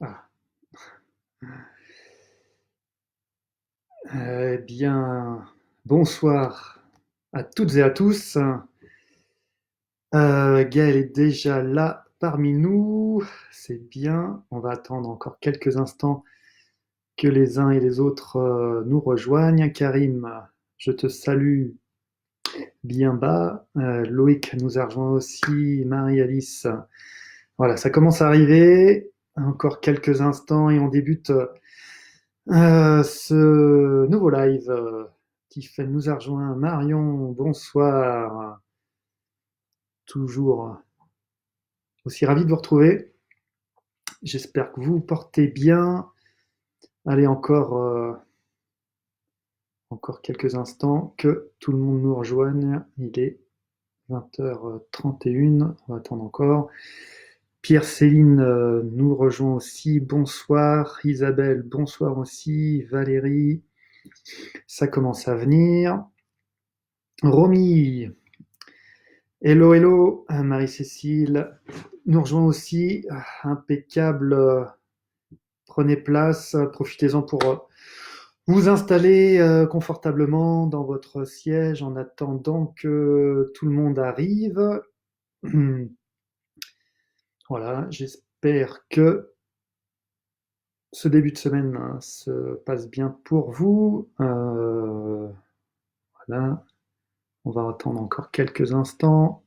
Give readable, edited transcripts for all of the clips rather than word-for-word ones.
Ah. Eh bien, bonsoir à toutes et à tous. Gaël est déjà là parmi nous. C'est bien. On va attendre encore quelques instants que les uns et les autres nous rejoignent. Karim, je te salue bien bas. Loïc nous a rejoint aussi. Marie-Alice. Voilà, ça commence à arriver. Encore quelques instants et on débute ce nouveau live. Tiffen nous a rejoint. Marion, bonsoir. Toujours aussi ravi de vous retrouver. J'espère que vous vous portez bien. Allez, encore quelques instants que tout le monde nous rejoigne. Il est 20h31. On va attendre encore. Pierre-Céline nous rejoint aussi. Bonsoir. Isabelle, bonsoir aussi. Valérie, ça commence à venir. Romy, hello, hello. Marie-Cécile nous rejoint aussi. Impeccable. Prenez place, profitez-en pour vous installer confortablement dans votre siège en attendant que tout le monde arrive. Voilà, j'espère que ce début de semaine se passe bien pour vous. Voilà, on va attendre encore quelques instants.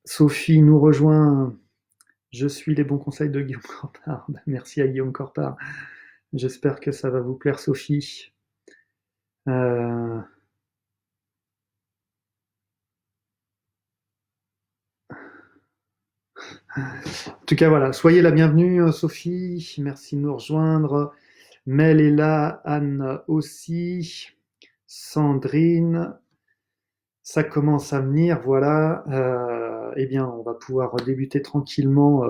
Sophie nous rejoint. Je suis les bons conseils de Guillaume Corpard. Merci à Guillaume Corpard. J'espère que ça va vous plaire, Sophie. Euh, En tout cas, voilà, soyez la bienvenue, Sophie. Merci de nous rejoindre. Mel est là, Anne aussi, Sandrine. Ça commence à venir, voilà. Eh bien, on va pouvoir débuter tranquillement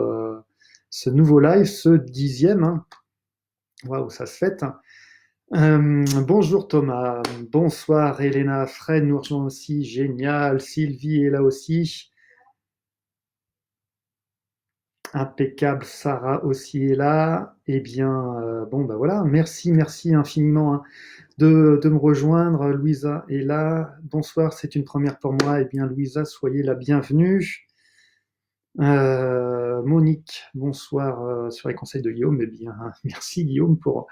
ce nouveau live, ce 10e. Hein. Waouh, ça se fête. Bonjour Thomas, bonsoir Elena, Fred nous rejoint aussi, génial. Sylvie est là aussi. Impeccable, Sarah aussi est là. Eh bien, bon, bah voilà, merci infiniment hein, de me rejoindre. Louisa est là. Bonsoir, c'est une première pour moi. Eh bien, Louisa, soyez la bienvenue. Monique, bonsoir sur les conseils de Guillaume. Eh bien, merci Guillaume pour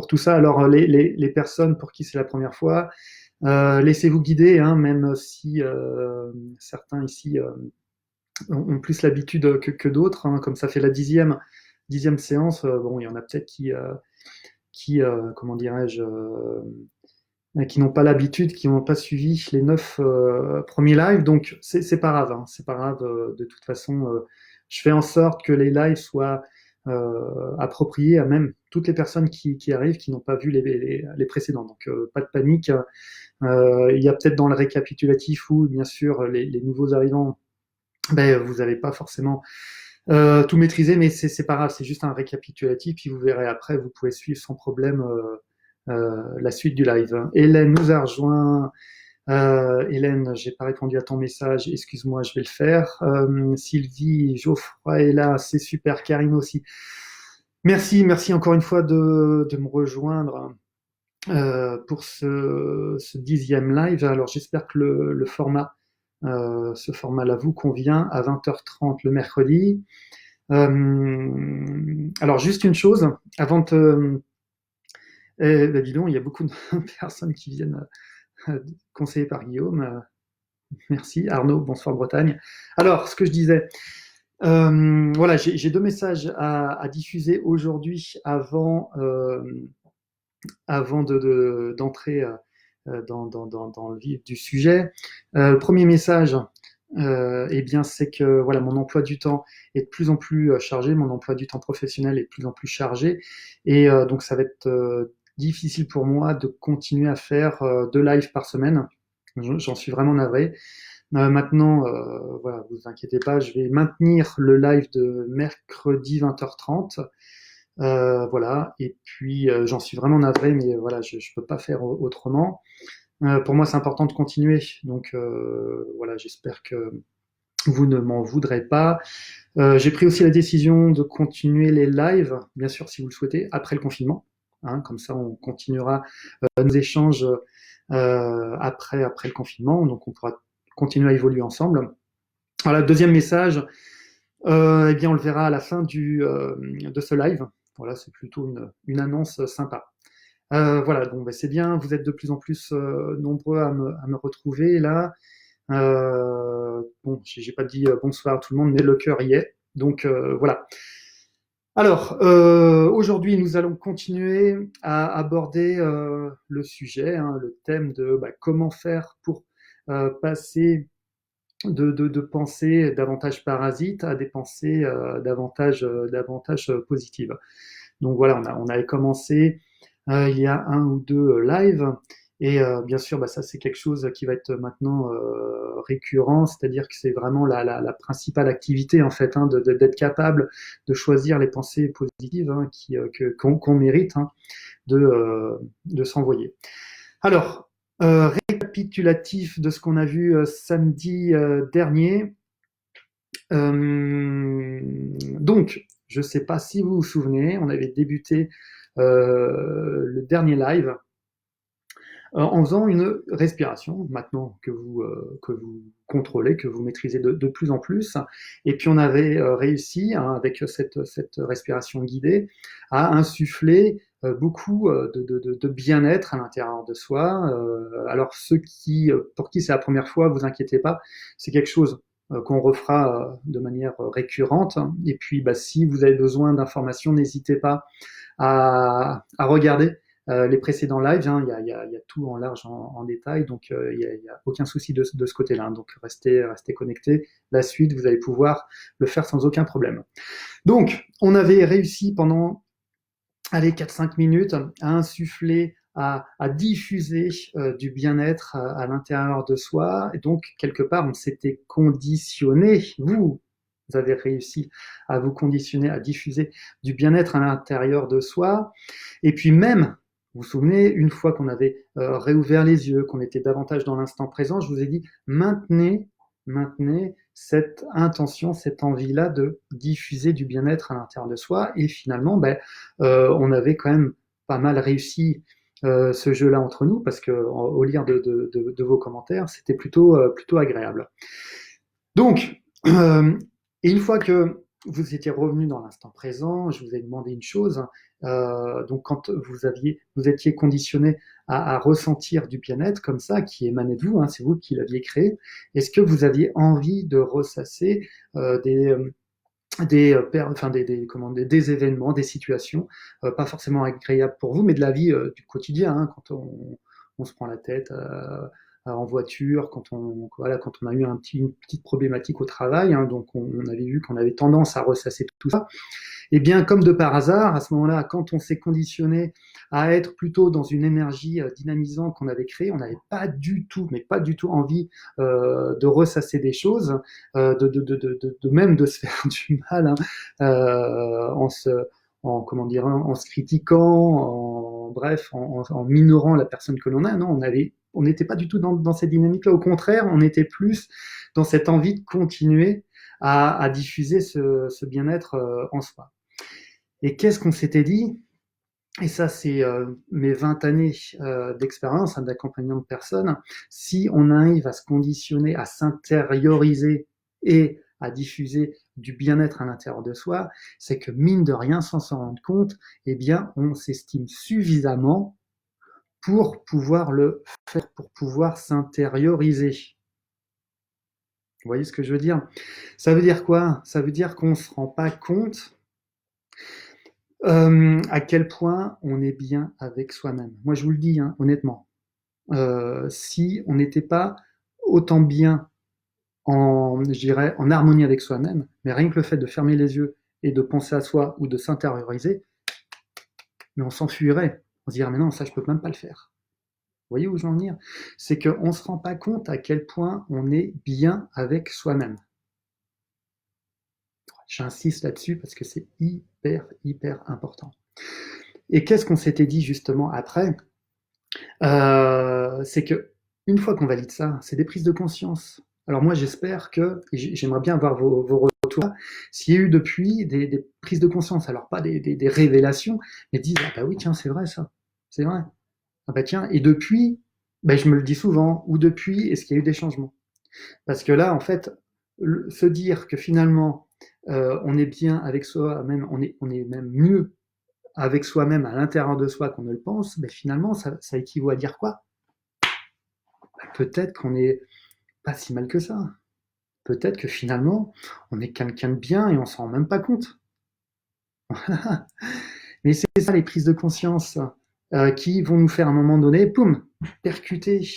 tout ça. Alors, les personnes pour qui c'est la première fois, laissez-vous guider, hein, même si certains ici ont plus l'habitude que d'autres, hein, comme ça fait la dixième séance. Bon, il y en a peut-être qui comment dirais-je, qui n'ont pas l'habitude, qui n'ont pas suivi les 9 premiers lives. Donc, c'est pas grave. Hein, c'est pas grave. De toute façon, je fais en sorte que les lives soient appropriés à même toutes les personnes qui arrivent, qui n'ont pas vu les précédents. Donc, pas de panique. Il y a peut-être dans le récapitulatif où, bien sûr, les nouveaux arrivants ben, vous n'avez pas forcément tout maîtrisé, mais c'est pas grave, c'est juste un récapitulatif, puis vous verrez après, vous pouvez suivre sans problème la suite du live. Hélène nous a rejoint. Hélène, j'ai pas répondu à ton message, excuse-moi, je vais le faire. Sylvie, Geoffroy est là, c'est super. Karine aussi. Merci encore une fois de me rejoindre pour ce 10e live. Alors j'espère que le format ce format-là vous convient à 20h30 le mercredi. Alors, juste une chose, avant de... bah, dis donc, il y a beaucoup de personnes qui viennent conseillées par Guillaume. Merci. Arnaud, bonsoir Bretagne. Alors, ce que je disais, voilà, j'ai deux messages à diffuser aujourd'hui avant d'entrer dans le vif du sujet. Le premier message, eh bien, c'est que voilà, mon emploi du temps est de plus en plus chargé, mon emploi du temps professionnel est de plus en plus chargé, et donc ça va être difficile pour moi de continuer à faire 2 lives par semaine. J'en suis vraiment navré. Maintenant, voilà, vous inquiétez pas, je vais maintenir le live de mercredi 20h30. Voilà, et puis j'en suis vraiment navré, mais voilà, je peux pas faire autrement. Pour moi, c'est important de continuer, donc voilà, j'espère vous ne m'en voudrez pas. J'ai pris aussi la décision de continuer les lives, bien sûr si vous le souhaitez, après le confinement. Hein, comme ça, on continuera nos échanges après le confinement, donc on pourra continuer à évoluer ensemble. Voilà, deuxième message, eh bien on le verra à la fin de ce live. Voilà, c'est plutôt une annonce sympa. Voilà, donc bah, c'est bien, vous êtes de plus en plus nombreux à me retrouver là. Bon, j'ai pas dit bonsoir à tout le monde, mais le cœur y est. Donc voilà. Alors, aujourd'hui, nous allons continuer à aborder le sujet, hein, le thème de bah, comment faire pour passer de pensées davantage parasites à des pensées davantage positives. Donc voilà, on avait commencé il y a un ou deux lives. Et bien sûr, bah, ça c'est quelque chose qui va être maintenant récurrent, c'est-à-dire que c'est vraiment la principale activité en fait, hein, d'être capable de choisir les pensées positives hein, qu'on mérite hein, de s'envoyer. Alors, récapitulatif de ce qu'on a vu samedi dernier. Donc, je ne sais pas si vous vous souvenez, on avait débuté le dernier live en faisant une respiration, maintenant que vous contrôlez, que vous maîtrisez de plus en plus. Et puis on avait réussi, hein, avec cette respiration guidée, à insuffler beaucoup de bien-être à l'intérieur de soi. Alors ceux pour qui c'est la première fois, vous inquiétez pas, c'est quelque chose qu'on refera de manière récurrente. Et puis, bah, si vous avez besoin d'informations, n'hésitez pas à regarder les précédents lives. Hein, il y a tout en large en détail, donc il n'y a aucun souci de ce côté-là. Donc restez connectés. La suite, vous allez pouvoir le faire sans aucun problème. Donc, on avait réussi pendant allez, 4-5 minutes à insuffler, à diffuser du bien-être à l'intérieur de soi. Et donc, quelque part, on s'était conditionné, vous avez réussi à vous conditionner à diffuser du bien-être à l'intérieur de soi. Et puis même, vous vous souvenez, une fois qu'on avait réouvert les yeux, qu'on était davantage dans l'instant présent, je vous ai dit, maintenez cette intention, cette envie-là de diffuser du bien-être à l'intérieur de soi. Et finalement, ben, on avait quand même pas mal réussi ce jeu-là entre nous, parce que au lire de vos commentaires, c'était plutôt agréable. Donc, et une fois que vous étiez revenu dans l'instant présent, je vous ai demandé une chose. Donc, quand vous étiez conditionné à ressentir du bien-être comme ça, qui émanait de vous, hein, c'est vous qui l'aviez créé, est-ce que vous aviez envie de ressasser des événements, des situations, pas forcément agréables pour vous, mais de la vie du quotidien, hein, quand on se prend la tête en voiture, quand on a eu une petite problématique au travail, hein, donc on avait vu qu'on avait tendance à ressasser tout ça. Et bien, comme de par hasard, à ce moment-là, quand on s'est conditionné à être plutôt dans une énergie dynamisante qu'on avait créée, on n'avait pas du tout, mais pas du tout envie de ressasser des choses, même de se faire du mal hein, en se critiquant, bref, en minorant la personne que l'on a. Non, on n'était pas du tout dans cette dynamique-là. Au contraire, on était plus dans cette envie de continuer à diffuser ce bien-être en soi. Et qu'est-ce qu'on s'était dit? Et ça, c'est mes 20 années d'expérience hein, d'accompagnement de personnes. Si on arrive à se conditionner, à s'intérioriser et à diffuser du bien-être à l'intérieur de soi, c'est que mine de rien, sans s'en rendre compte, eh bien, on s'estime suffisamment pour pouvoir le faire, pour pouvoir s'intérioriser. Vous voyez ce que je veux dire? Ça veut dire quoi? Ça veut dire qu'on ne se rend pas compte à quel point on est bien avec soi-même. Moi, je vous le dis hein, honnêtement, si on n'était pas autant bien je dirais, en harmonie avec soi-même, mais rien que le fait de fermer les yeux et de penser à soi ou de s'intérioriser, mais on s'enfuirait. On se dirait, mais non, ça, je peux même pas le faire. Vous voyez où je veux en venir? C'est qu'on ne se rend pas compte à quel point on est bien avec soi-même. J'insiste là-dessus parce que c'est hyper important. Et qu'est-ce qu'on s'était dit justement après? C'est que une fois qu'on valide ça, c'est des prises de conscience. Alors moi, j'espère que, et j'aimerais bien avoir vos retours, s'il y a eu depuis des prises de conscience, alors pas des révélations, mais disent, ah bah oui, tiens, c'est vrai ça, c'est vrai. Ah bah tiens, et depuis, bah, je me le dis souvent, ou depuis, est-ce qu'il y a eu des changements? Parce que là, en fait, se dire que finalement, on est bien avec soi-même, on est même mieux avec soi-même à l'intérieur de soi qu'on ne le pense, mais finalement, ça équivaut à dire quoi? Bah, peut-être qu'on n'est pas si mal que ça. Peut-être que finalement, on est quelqu'un de bien et on s'en rend même pas compte. Mais c'est ça les prises de conscience qui vont nous faire à un moment donné, poum, percuter.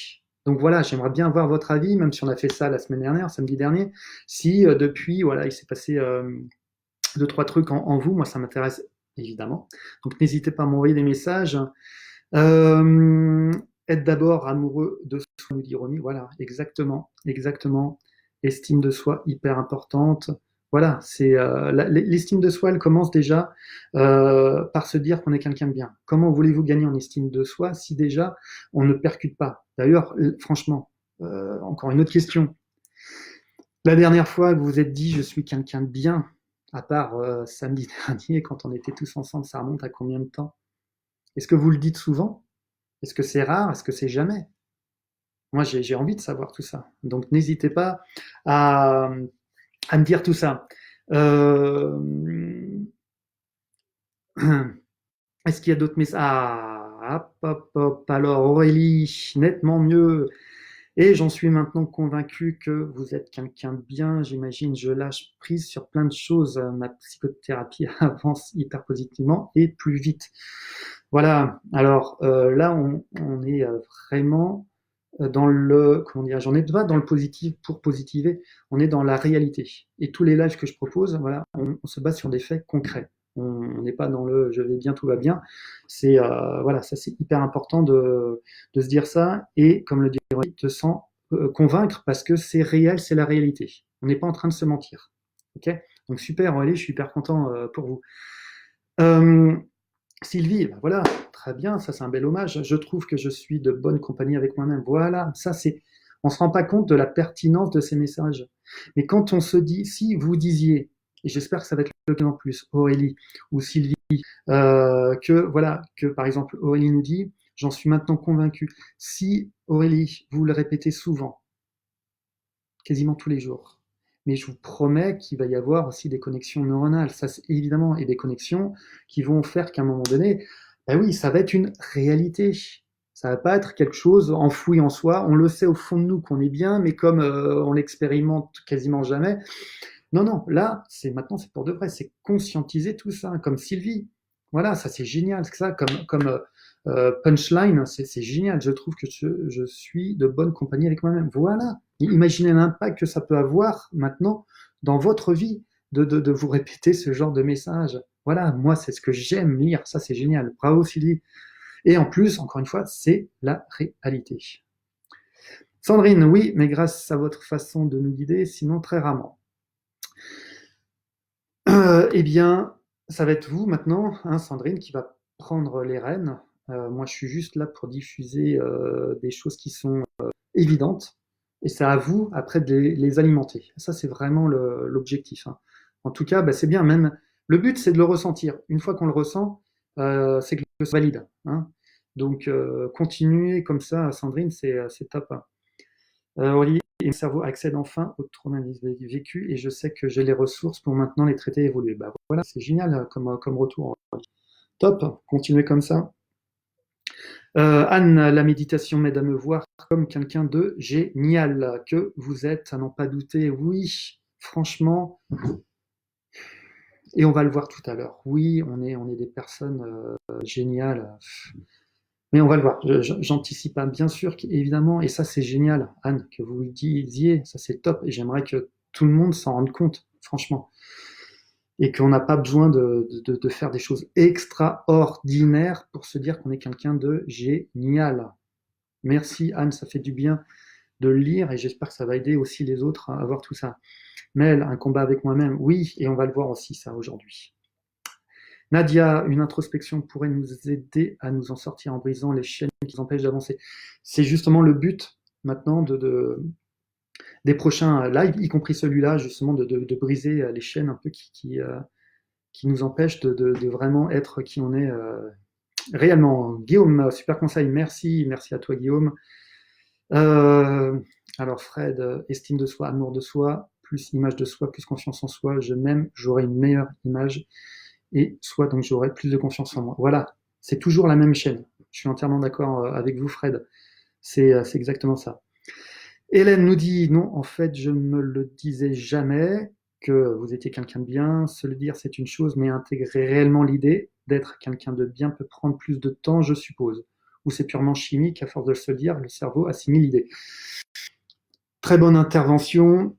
Donc voilà, j'aimerais bien avoir votre avis, même si on a fait ça la semaine dernière, samedi dernier, si depuis, voilà, il s'est passé deux, trois trucs en vous, moi ça m'intéresse évidemment. Donc n'hésitez pas à m'envoyer des messages. Euh, être d'abord amoureux de soi, nous dit Romy. Voilà, exactement, exactement. Estime de soi hyper importante. Voilà, c'est l'estime de soi, elle commence déjà par se dire qu'on est quelqu'un de bien. Comment voulez-vous gagner en estime de soi si déjà on ne percute pas? D'ailleurs, franchement, encore une autre question. La dernière fois que vous vous êtes dit je suis quelqu'un de bien, à part samedi dernier quand on était tous ensemble, ça remonte à combien de temps? Est-ce que vous le dites souvent? Est-ce que c'est rare? Est-ce que c'est jamais? Moi, j'ai envie de savoir tout ça. Donc, n'hésitez pas à, à me dire tout ça. Euh, Est-ce qu'il y a d'autres messages? Ah, hop, hop, hop. Alors, Aurélie, nettement mieux. Et j'en suis maintenant convaincu que vous êtes quelqu'un de bien. J'imagine, je lâche prise sur plein de choses. Ma psychothérapie avance hyper positivement et plus vite. Voilà. Alors là, on est vraiment dans le, comment dire, j'en ai pas dans le positif pour positiver, on est dans la réalité. Et tous les lives que je propose, voilà, on se base sur des faits concrets. On n'est pas dans le je vais bien, tout va bien. C'est voilà, ça c'est hyper important de se dire ça et comme le dit Roy, te sens convaincre parce que c'est réel, c'est la réalité. On n'est pas en train de se mentir. Ok. Donc super, allez, je suis hyper content pour vous. Euh, Sylvie, ben voilà, très bien, ça c'est un bel hommage. Je trouve que je suis de bonne compagnie avec moi-même. Voilà, ça c'est. On ne se rend pas compte de la pertinence de ces messages. Mais quand on se dit, si vous disiez, et j'espère que ça va être le cas en plus, Aurélie ou Sylvie, que voilà, que par exemple Aurélie nous dit, j'en suis maintenant convaincu. Si Aurélie, vous le répétez souvent, quasiment tous les jours. Mais je vous promets qu'il va y avoir aussi des connexions neuronales, ça c'est évidemment, et des connexions qui vont faire qu'à un moment donné, ben oui, ça va être une réalité. Ça va pas être quelque chose enfoui en soi. On le sait au fond de nous qu'on est bien, mais comme on l'expérimente quasiment jamais. Non, non, là, c'est maintenant, c'est pour de vrai, c'est conscientiser tout ça, comme Sylvie. Voilà, ça c'est génial, ça, comme punchline, c'est génial. Je trouve que je suis de bonne compagnie avec moi-même. Voilà. Imaginez l'impact que ça peut avoir maintenant dans votre vie de vous répéter ce genre de message. Voilà, moi, c'est ce que j'aime lire. Ça, c'est génial. Bravo, Sylvie. Et en plus, encore une fois, c'est la réalité. Sandrine, oui, mais grâce à votre façon de nous guider, sinon très rarement. Eh bien, ça va être vous maintenant, hein, Sandrine, qui va prendre les rênes. Moi, je suis juste là pour diffuser des choses qui sont évidentes. Et c'est à vous, après, de les alimenter. Ça, c'est vraiment l'objectif. Hein. En tout cas, bah, c'est bien. Même le but, c'est de le ressentir. Une fois qu'on le ressent, c'est que c'est valide. Hein. Donc, continuez comme ça, Sandrine, c'est top. Olivier, et mon cerveau accède enfin au trauma vécu et je sais que j'ai les ressources pour maintenant les traiter et évoluer. Bah voilà, c'est génial comme retour. Top, continuez comme ça. Anne, la méditation m'aide à me voir comme quelqu'un de génial que vous êtes, à n'en pas douter. Oui, franchement, et on va le voir tout à l'heure. Oui, on est des personnes géniales. Mais on va le voir. J'anticipe pas. Bien sûr, évidemment, et ça c'est génial, Anne, que vous le disiez, ça c'est top, et j'aimerais que tout le monde s'en rende compte, franchement. Et qu'on n'a pas besoin de faire des choses extraordinaires pour se dire qu'on est quelqu'un de génial. Merci Anne, ça fait du bien de le lire et j'espère que ça va aider aussi les autres à voir tout ça. Mel, un combat avec moi-même, oui, et on va le voir aussi ça aujourd'hui. Nadia, une introspection pourrait nous aider à nous en sortir en brisant les chaînes qui nous empêchent d'avancer. C'est justement le but maintenant des prochains lives, y compris celui-là, justement, de briser les chaînes un peu qui nous empêchent de vraiment être qui on est réellement. Guillaume, super conseil, merci à toi Guillaume. Euh, alors Fred, estime de soi, amour de soi, plus image de soi, plus confiance en soi, je m'aime, j'aurai une meilleure image et soit donc j'aurai plus de confiance en moi. Voilà, c'est toujours la même chaîne. Je suis entièrement d'accord avec vous Fred, c'est exactement ça. Hélène nous dit non, en fait, je ne me le disais jamais que vous étiez quelqu'un de bien. Se le dire, c'est une chose, mais intégrer réellement l'idée d'être quelqu'un de bien peut prendre plus de temps, je suppose. Ou c'est purement chimique, à force de se le dire, le cerveau assimile l'idée. Très bonne intervention.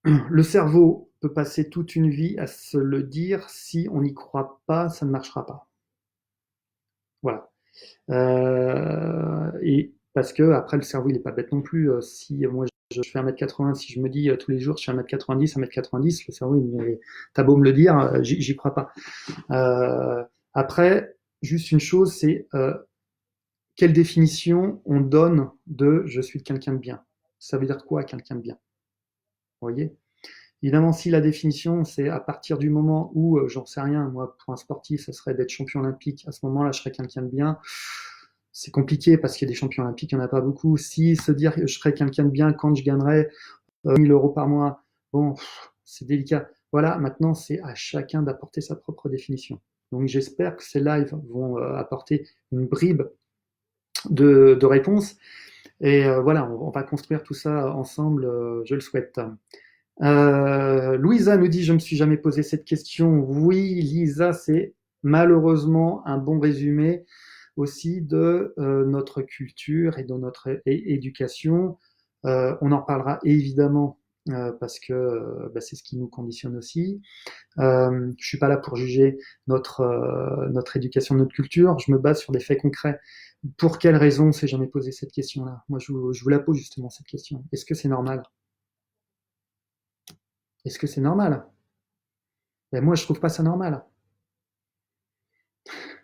Le cerveau peut passer toute une vie à se le dire. Si on n'y croit pas, ça ne marchera pas. Voilà. Et parce que après le cerveau il est pas bête non plus. Si moi je fais 1m80, si je me dis tous les jours je suis 1m90, 1m90, le cerveau il me dit t'as beau me le dire, j'y crois pas. Après, juste une chose, c'est quelle définition on donne de je suis quelqu'un de bien. Ça veut dire quoi quelqu'un de bien? Vous voyez? Évidemment, si la définition, c'est à partir du moment où, j'en sais rien, moi, pour un sportif, ça serait d'être champion olympique, à ce moment-là, je serais quelqu'un de bien. C'est compliqué parce qu'il y a des champions olympiques, il n'y en a pas beaucoup. Si se dire que je serais quelqu'un de bien quand je gagnerais 1000 euros par mois, bon, c'est délicat. Voilà, maintenant, c'est à chacun d'apporter sa propre définition. Donc, j'espère que ces lives vont apporter une bribe de réponses. Et voilà, on va construire tout ça ensemble, je le souhaite. Louisa nous dit, je me suis jamais posé cette question. Oui, Lisa, c'est malheureusement un bon résumé aussi de notre culture et de notre éducation. On en parlera évidemment parce que bah, c'est ce qui nous conditionne aussi. Je suis pas là pour juger notre éducation, notre culture. Je me base sur des faits concrets. Pour quelle raison on s'est jamais posé cette question-là? Moi, je vous la pose justement cette question. Est-ce que c'est normal? Est-ce que c'est normal? Ben, moi, je trouve pas ça normal.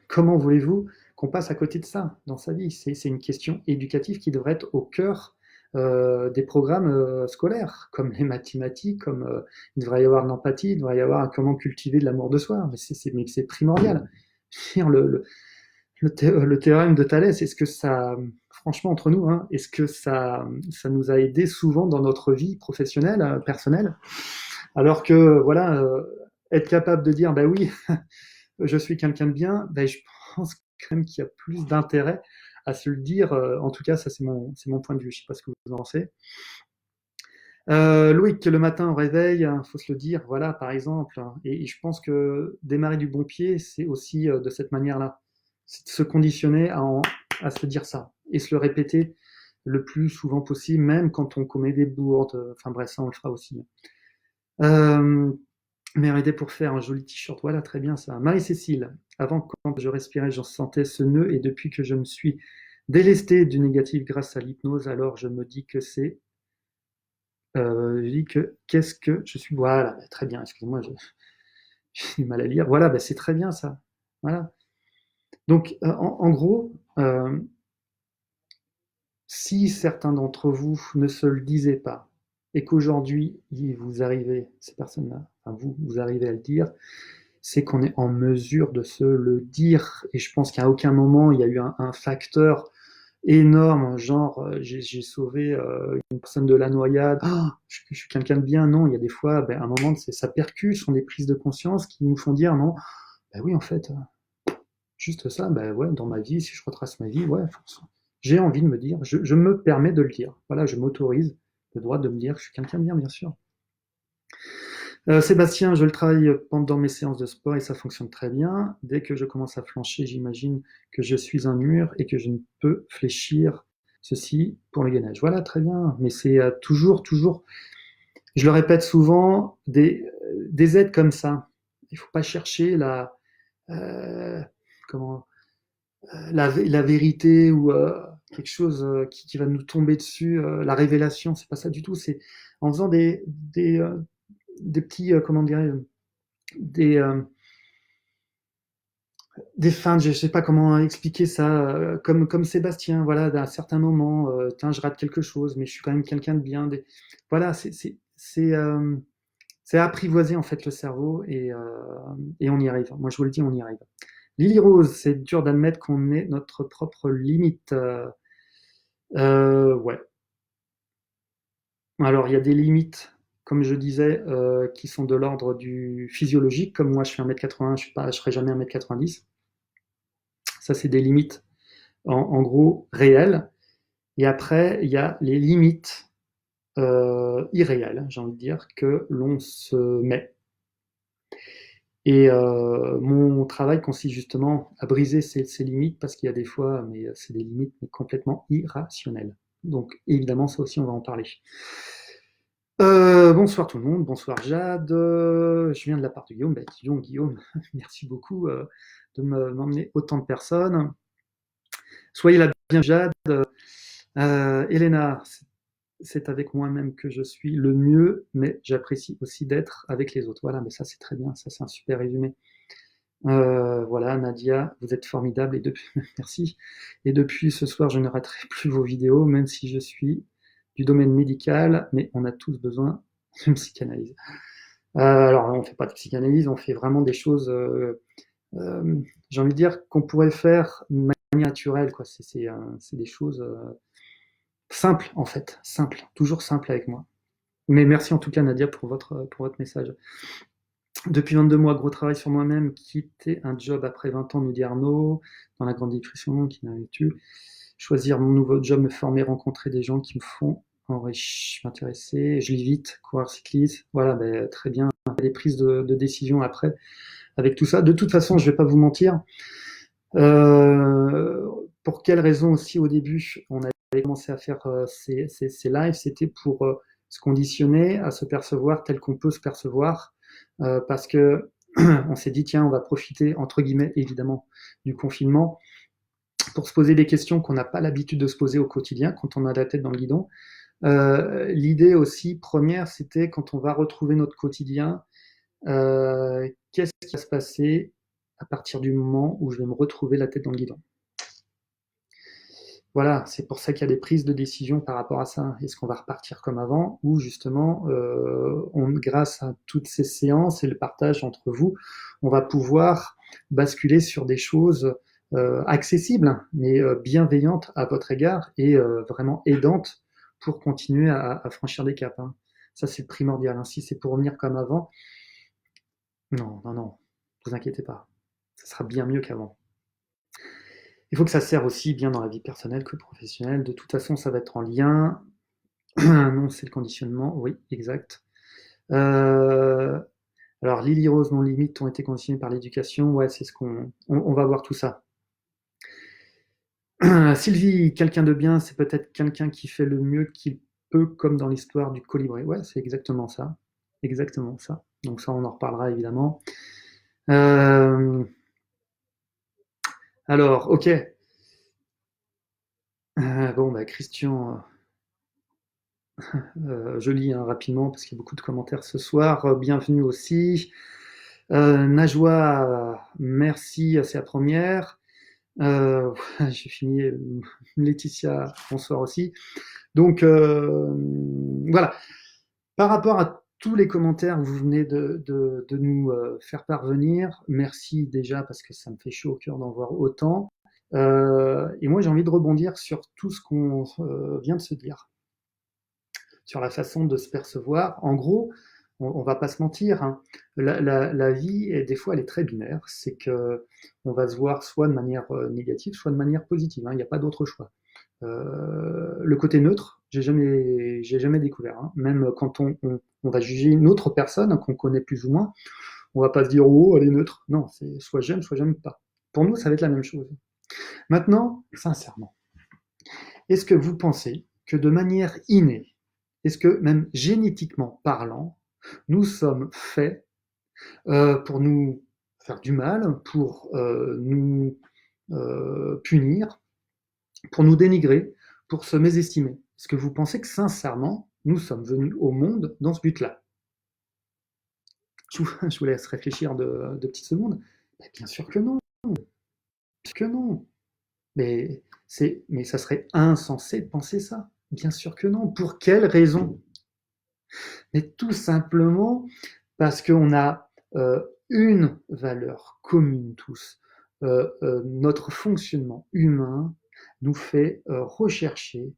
Comment voulez-vous qu'on passe à côté de ça dans sa vie? C'est une question éducative qui devrait être au cœur des programmes scolaires, comme les mathématiques, comme il devrait y avoir de l'empathie, il devrait y avoir comment cultiver de l'amour de soi, mais c'est primordial. Le théorème de Thalès, est-ce que ça, franchement entre nous, hein, est-ce que ça nous a aidé souvent dans notre vie professionnelle, personnelle, alors que voilà, être capable de dire, bah oui, je suis quelqu'un de bien, ben, je pense quand même qu'il y a plus d'intérêt à se le dire. En tout cas, ça c'est mon point de vue. Je ne sais pas ce que vous en pensez. Loïc, le matin au réveil, il faut se le dire, voilà, par exemple. Et je pense que démarrer du bon pied, c'est aussi de cette manière-là. C'est de se conditionner à se dire ça et se le répéter le plus souvent possible, même quand on commet des bourdes. Enfin bref, ça on le fera aussi. Euh, M'aider pour faire un joli t-shirt, voilà, très bien ça. Marie-Cécile, avant quand je respirais, j'en sentais ce nœud, et depuis que je me suis délesté du négatif grâce à l'hypnose, alors je me dis que je dis que qu'est-ce que je suis, voilà, bah, très bien, excusez-moi, j'ai du mal à lire, voilà, bah, c'est très bien ça, voilà. Donc, en gros, si certains d'entre vous ne se le disaient pas, et qu'aujourd'hui, vous arrivez, ces personnes-là, enfin vous arrivez à le dire, c'est qu'on est en mesure de se le dire. Et je pense qu'à aucun moment, il y a eu un facteur énorme, genre j'ai sauvé une personne de la noyade, je suis quelqu'un de bien. Non, il y a des fois, ben, un moment, ça percute, ce sont des prises de conscience qui nous font dire, non, ben oui, en fait, juste ça, ben ouais, dans ma vie, si je retrace ma vie, ouais, j'ai envie de me dire, je me permets de le dire. Voilà, je m'autorise le droit de me dire que je suis quelqu'un de bien, bien sûr. Sébastien, je le travaille pendant mes séances de sport et ça fonctionne très bien. Dès que je commence à flancher, j'imagine que je suis un mur et que je ne peux fléchir. Ceci pour le gainage. Voilà, très bien. Mais c'est toujours, je le répète souvent, des aides comme ça. Il ne faut pas chercher euh, comment, la vérité ou quelque chose qui va nous tomber dessus, la révélation. C'est pas ça du tout. C'est en faisant des petits, comment dirais des, des feintes, je sais pas comment expliquer ça, comme Sébastien, voilà, d'un certain moment, tiens, je rate quelque chose, mais je suis quand même quelqu'un de bien. Voilà, c'est apprivoiser en fait le cerveau et on y arrive. Moi, je vous le dis, on y arrive. Lily Rose, c'est dur d'admettre qu'on est notre propre limite. Ouais. Alors, il y a des limites, comme je disais, qui sont de l'ordre du physiologique. Comme moi, je fais 1m80, je serai jamais 1m90. Ça, c'est des limites en gros réelles. Et après, il y a les limites irréelles, j'ai envie de dire, que l'on se met. Et mon travail consiste justement à briser ces limites parce qu'il y a des fois, mais c'est des limites mais complètement irrationnelles. Donc évidemment, ça aussi, on va en parler. Bonsoir tout le monde, bonsoir Jade. Je viens de la part de Guillaume. Guillaume, merci beaucoup de m'emmener autant de personnes. Soyez la bienvenue, Jade. Elena, c'est avec moi-même que je suis le mieux, mais j'apprécie aussi d'être avec les autres. Voilà, mais ça c'est très bien, ça c'est un super résumé. Voilà, Nadia, vous êtes formidable et depuis, merci. Et depuis ce soir, je ne raterai plus vos vidéos, même si je suis du domaine médical, mais on a tous besoin d'une psychanalyse. Alors, on ne fait pas de psychanalyse, on fait vraiment des choses, j'ai envie de dire, qu'on pourrait faire de manière naturelle, quoi. C'est des choses simples, en fait, simples, toujours simples avec moi. Mais merci en tout cas, Nadia, pour votre message. Depuis 22 mois, gros travail sur moi-même, quitter un job après 20 ans, nous dit Arnaud, dans la grande dépression, qui n'avait tu. Choisir mon nouveau job, me former, rencontrer des gens qui me font m'intéresser, je lis vite, courir cycliste, voilà, ben, très bien. Les prises de décision après, avec tout ça. De toute façon, je vais pas vous mentir. Pour quelle raison aussi au début, on avait commencé à faire ces lives, c'était pour se conditionner à se percevoir tel qu'on peut se percevoir, parce que on s'est dit tiens, on va profiter entre guillemets évidemment du confinement pour se poser des questions qu'on n'a pas l'habitude de se poser au quotidien quand on a la tête dans le guidon. L'idée aussi première, c'était quand on va retrouver notre quotidien, qu'est-ce qui va se passer à partir du moment où je vais me retrouver la tête dans le guidon. Voilà, c'est pour ça qu'il y a des prises de décision par rapport à ça. Est-ce qu'on va repartir comme avant ou justement, grâce à toutes ces séances et le partage entre vous, on va pouvoir basculer sur des choses accessibles, mais bienveillantes à votre égard et vraiment aidantes pour continuer à franchir des caps. Hein. Ça, c'est primordial. Hein. Si c'est pour revenir comme avant, non, non, non, ne vous inquiétez pas. Ça sera bien mieux qu'avant. Il faut que ça serve aussi bien dans la vie personnelle que professionnelle. De toute façon, ça va être en lien. Non, c'est le conditionnement. Oui, exact. Euh, alors, Lily Rose, non limites ont été conditionnées par l'éducation. Ouais, c'est ce on va voir tout ça. Sylvie, quelqu'un de bien, c'est peut-être quelqu'un qui fait le mieux qu'il peut, comme dans l'histoire du colibri. Ouais, c'est exactement ça. Exactement ça. Donc ça, on en reparlera évidemment. Euh, alors, ok. Bon, bah, Christian, je lis hein, rapidement parce qu'il y a beaucoup de commentaires ce soir. Bienvenue aussi. Najwa, merci, c'est la première. J'ai fini. Laetitia, bonsoir aussi. Donc voilà. Par rapport à tous les commentaires que vous venez de nous faire parvenir, merci déjà parce que ça me fait chaud au cœur d'en voir autant. Et moi, j'ai envie de rebondir sur tout ce qu'on vient de se dire, sur la façon de se percevoir. En gros, on va pas se mentir, hein, la vie, des fois, elle est très binaire. C'est que on va se voir soit de manière négative, soit de manière positive. Hein, il n'y a pas d'autre choix. Le côté neutre, j'ai jamais découvert. Hein. Même quand on va juger une autre personne qu'on connaît plus ou moins, on va pas se dire oh elle est neutre. Non, c'est soit j'aime pas. Pour nous, ça va être la même chose. Maintenant, sincèrement, est-ce que vous pensez que de manière innée, est-ce que même génétiquement parlant, nous sommes faits pour nous faire du mal, pour nous punir, pour nous dénigrer, pour se mésestimer? Est-ce que vous pensez que sincèrement, nous sommes venus au monde dans ce but-là? Je vous laisse réfléchir de petites secondes. Mais bien sûr que non. que non. Mais ça serait insensé de penser ça. Bien sûr que non. Pour quelle raison? Mais tout simplement parce qu'on a une valeur commune tous. Notre fonctionnement humain nous fait rechercher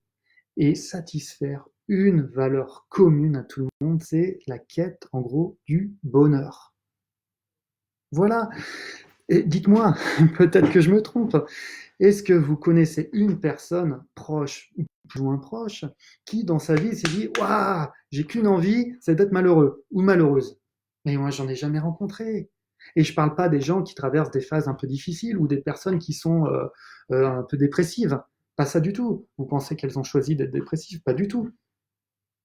et satisfaire une valeur commune à tout le monde, c'est la quête en gros du bonheur. Voilà. Et dites-moi, peut-être que je me trompe, est-ce que vous connaissez une personne proche ou plus ou moins proche qui, dans sa vie, s'est dit waouh, j'ai qu'une envie, c'est d'être malheureux ou malheureuse? Mais moi, j'en ai jamais rencontré. Et je parle pas des gens qui traversent des phases un peu difficiles ou des personnes qui sont un peu dépressives. Pas ça du tout. Vous pensez qu'elles ont choisi d'être dépressives? Pas du tout.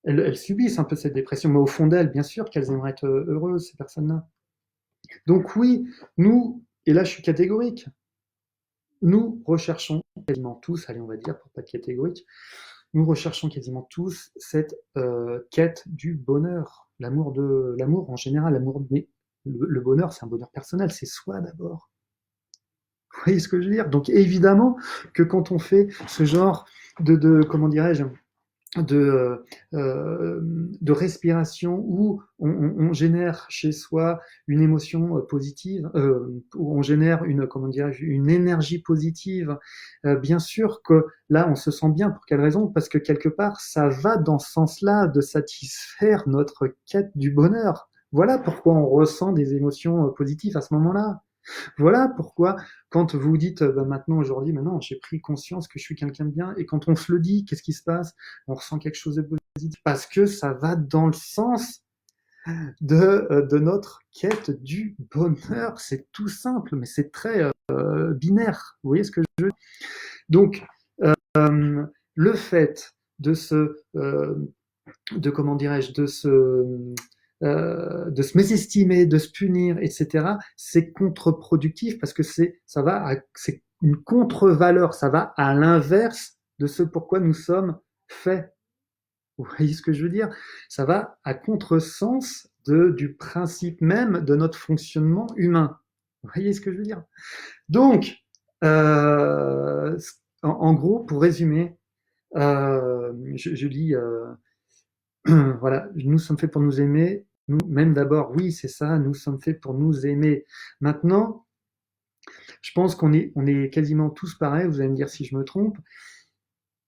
Elles subissent un peu cette dépression, mais au fond d'elles, bien sûr qu'elles aimeraient être heureuses, ces personnes-là. Donc oui, nous, et là je suis catégorique, nous recherchons quasiment tous, allez on va dire pour pas être catégorique, nous recherchons quasiment tous cette quête du bonheur, l'amour en général, mais le bonheur c'est un bonheur personnel, c'est soi d'abord. Vous voyez ce que je veux dire? Donc évidemment que quand on fait ce genre comment dirais-je, de respiration où on génère chez soi une émotion positive, où on génère comment dirais-je, une énergie positive. Bien sûr que là, on se sent bien. Pour quelle raison? Parce que quelque part, ça va dans ce sens-là de satisfaire notre quête du bonheur. Voilà pourquoi on ressent des émotions positives à ce moment-là. Voilà pourquoi, quand vous dites bah, maintenant, aujourd'hui, maintenant, j'ai pris conscience que je suis quelqu'un de bien, et quand on se le dit, qu'est-ce qui se passe? On ressent quelque chose de positif parce que ça va dans le sens de notre quête du bonheur. C'est tout simple, mais c'est très binaire. Vous voyez ce que je veux dire? Donc, le fait de comment dirais-je, de se mésestimer, de se punir, etc., c'est contre-productif parce que c'est une contre-valeur, ça va à l'inverse de ce pourquoi nous sommes faits. Vous voyez ce que je veux dire? Ça va à contresens du principe même de notre fonctionnement humain. Vous voyez ce que je veux dire? Donc, euh, en gros, pour résumer, je lis voilà, nous sommes faits pour nous aimer, nous, même d'abord, oui, c'est ça, nous sommes faits pour nous aimer. Maintenant, je pense on est quasiment tous pareils, vous allez me dire si je me trompe.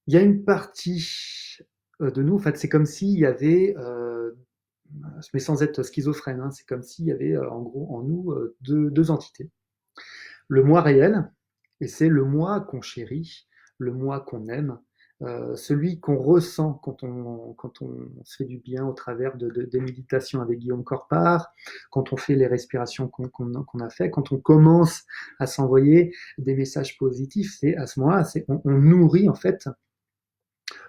Il y a une partie de nous, en fait, c'est comme s'il y avait, mais sans être schizophrène, hein, c'est comme s'il y avait en gros en nous deux entités. Le moi réel, et c'est le moi qu'on chérit, le moi qu'on aime, celui qu'on ressent quand on se fait du bien au travers des méditations avec Guillaume Corpart, quand on fait les respirations qu'on a fait, quand on commence à s'envoyer des messages positifs, c'est à ce moment-là, on nourrit en fait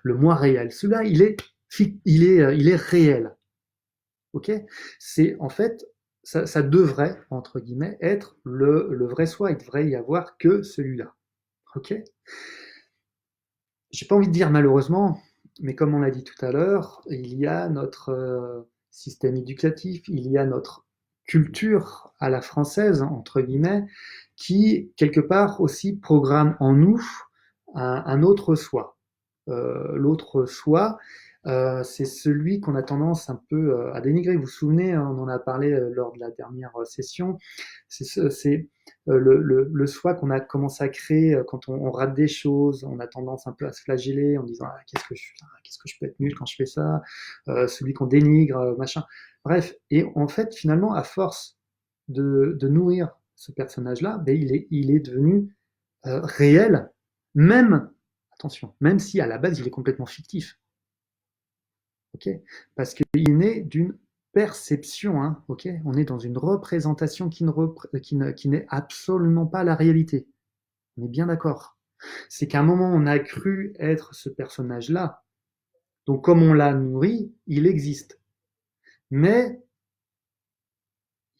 le moi réel. Celui-là, il est réel. Ok? C'est en fait, ça devrait, entre guillemets, être le vrai soi. Il devrait y avoir que celui-là. Ok? J'ai pas envie de dire malheureusement, mais comme on l'a dit tout à l'heure, il y a notre système éducatif, il y a notre culture à la française, entre guillemets, qui, quelque part, aussi programme en nous un autre soi. L'autre soi, c'est celui qu'on a tendance un peu à dénigrer. Vous vous souvenez, hein, on en a parlé lors de la dernière session, c'est le soi qu'on a commencé à créer quand on rate des choses, on a tendance un peu à se flageller en disant ah, qu'est-ce que je peux être nul quand je fais ça, celui qu'on dénigre, machin. Bref, et en fait, finalement, à force de nourrir ce personnage-là, ben, il est devenu réel, même, attention, même si à la base il est complètement fictif, ok? Parce qu'il est né d'une perception, hein, ok? On est dans une représentation qui n'est absolument pas la réalité. On est bien d'accord. C'est qu'à un moment on a cru être ce personnage-là, donc comme on l'a nourri, il existe. Mais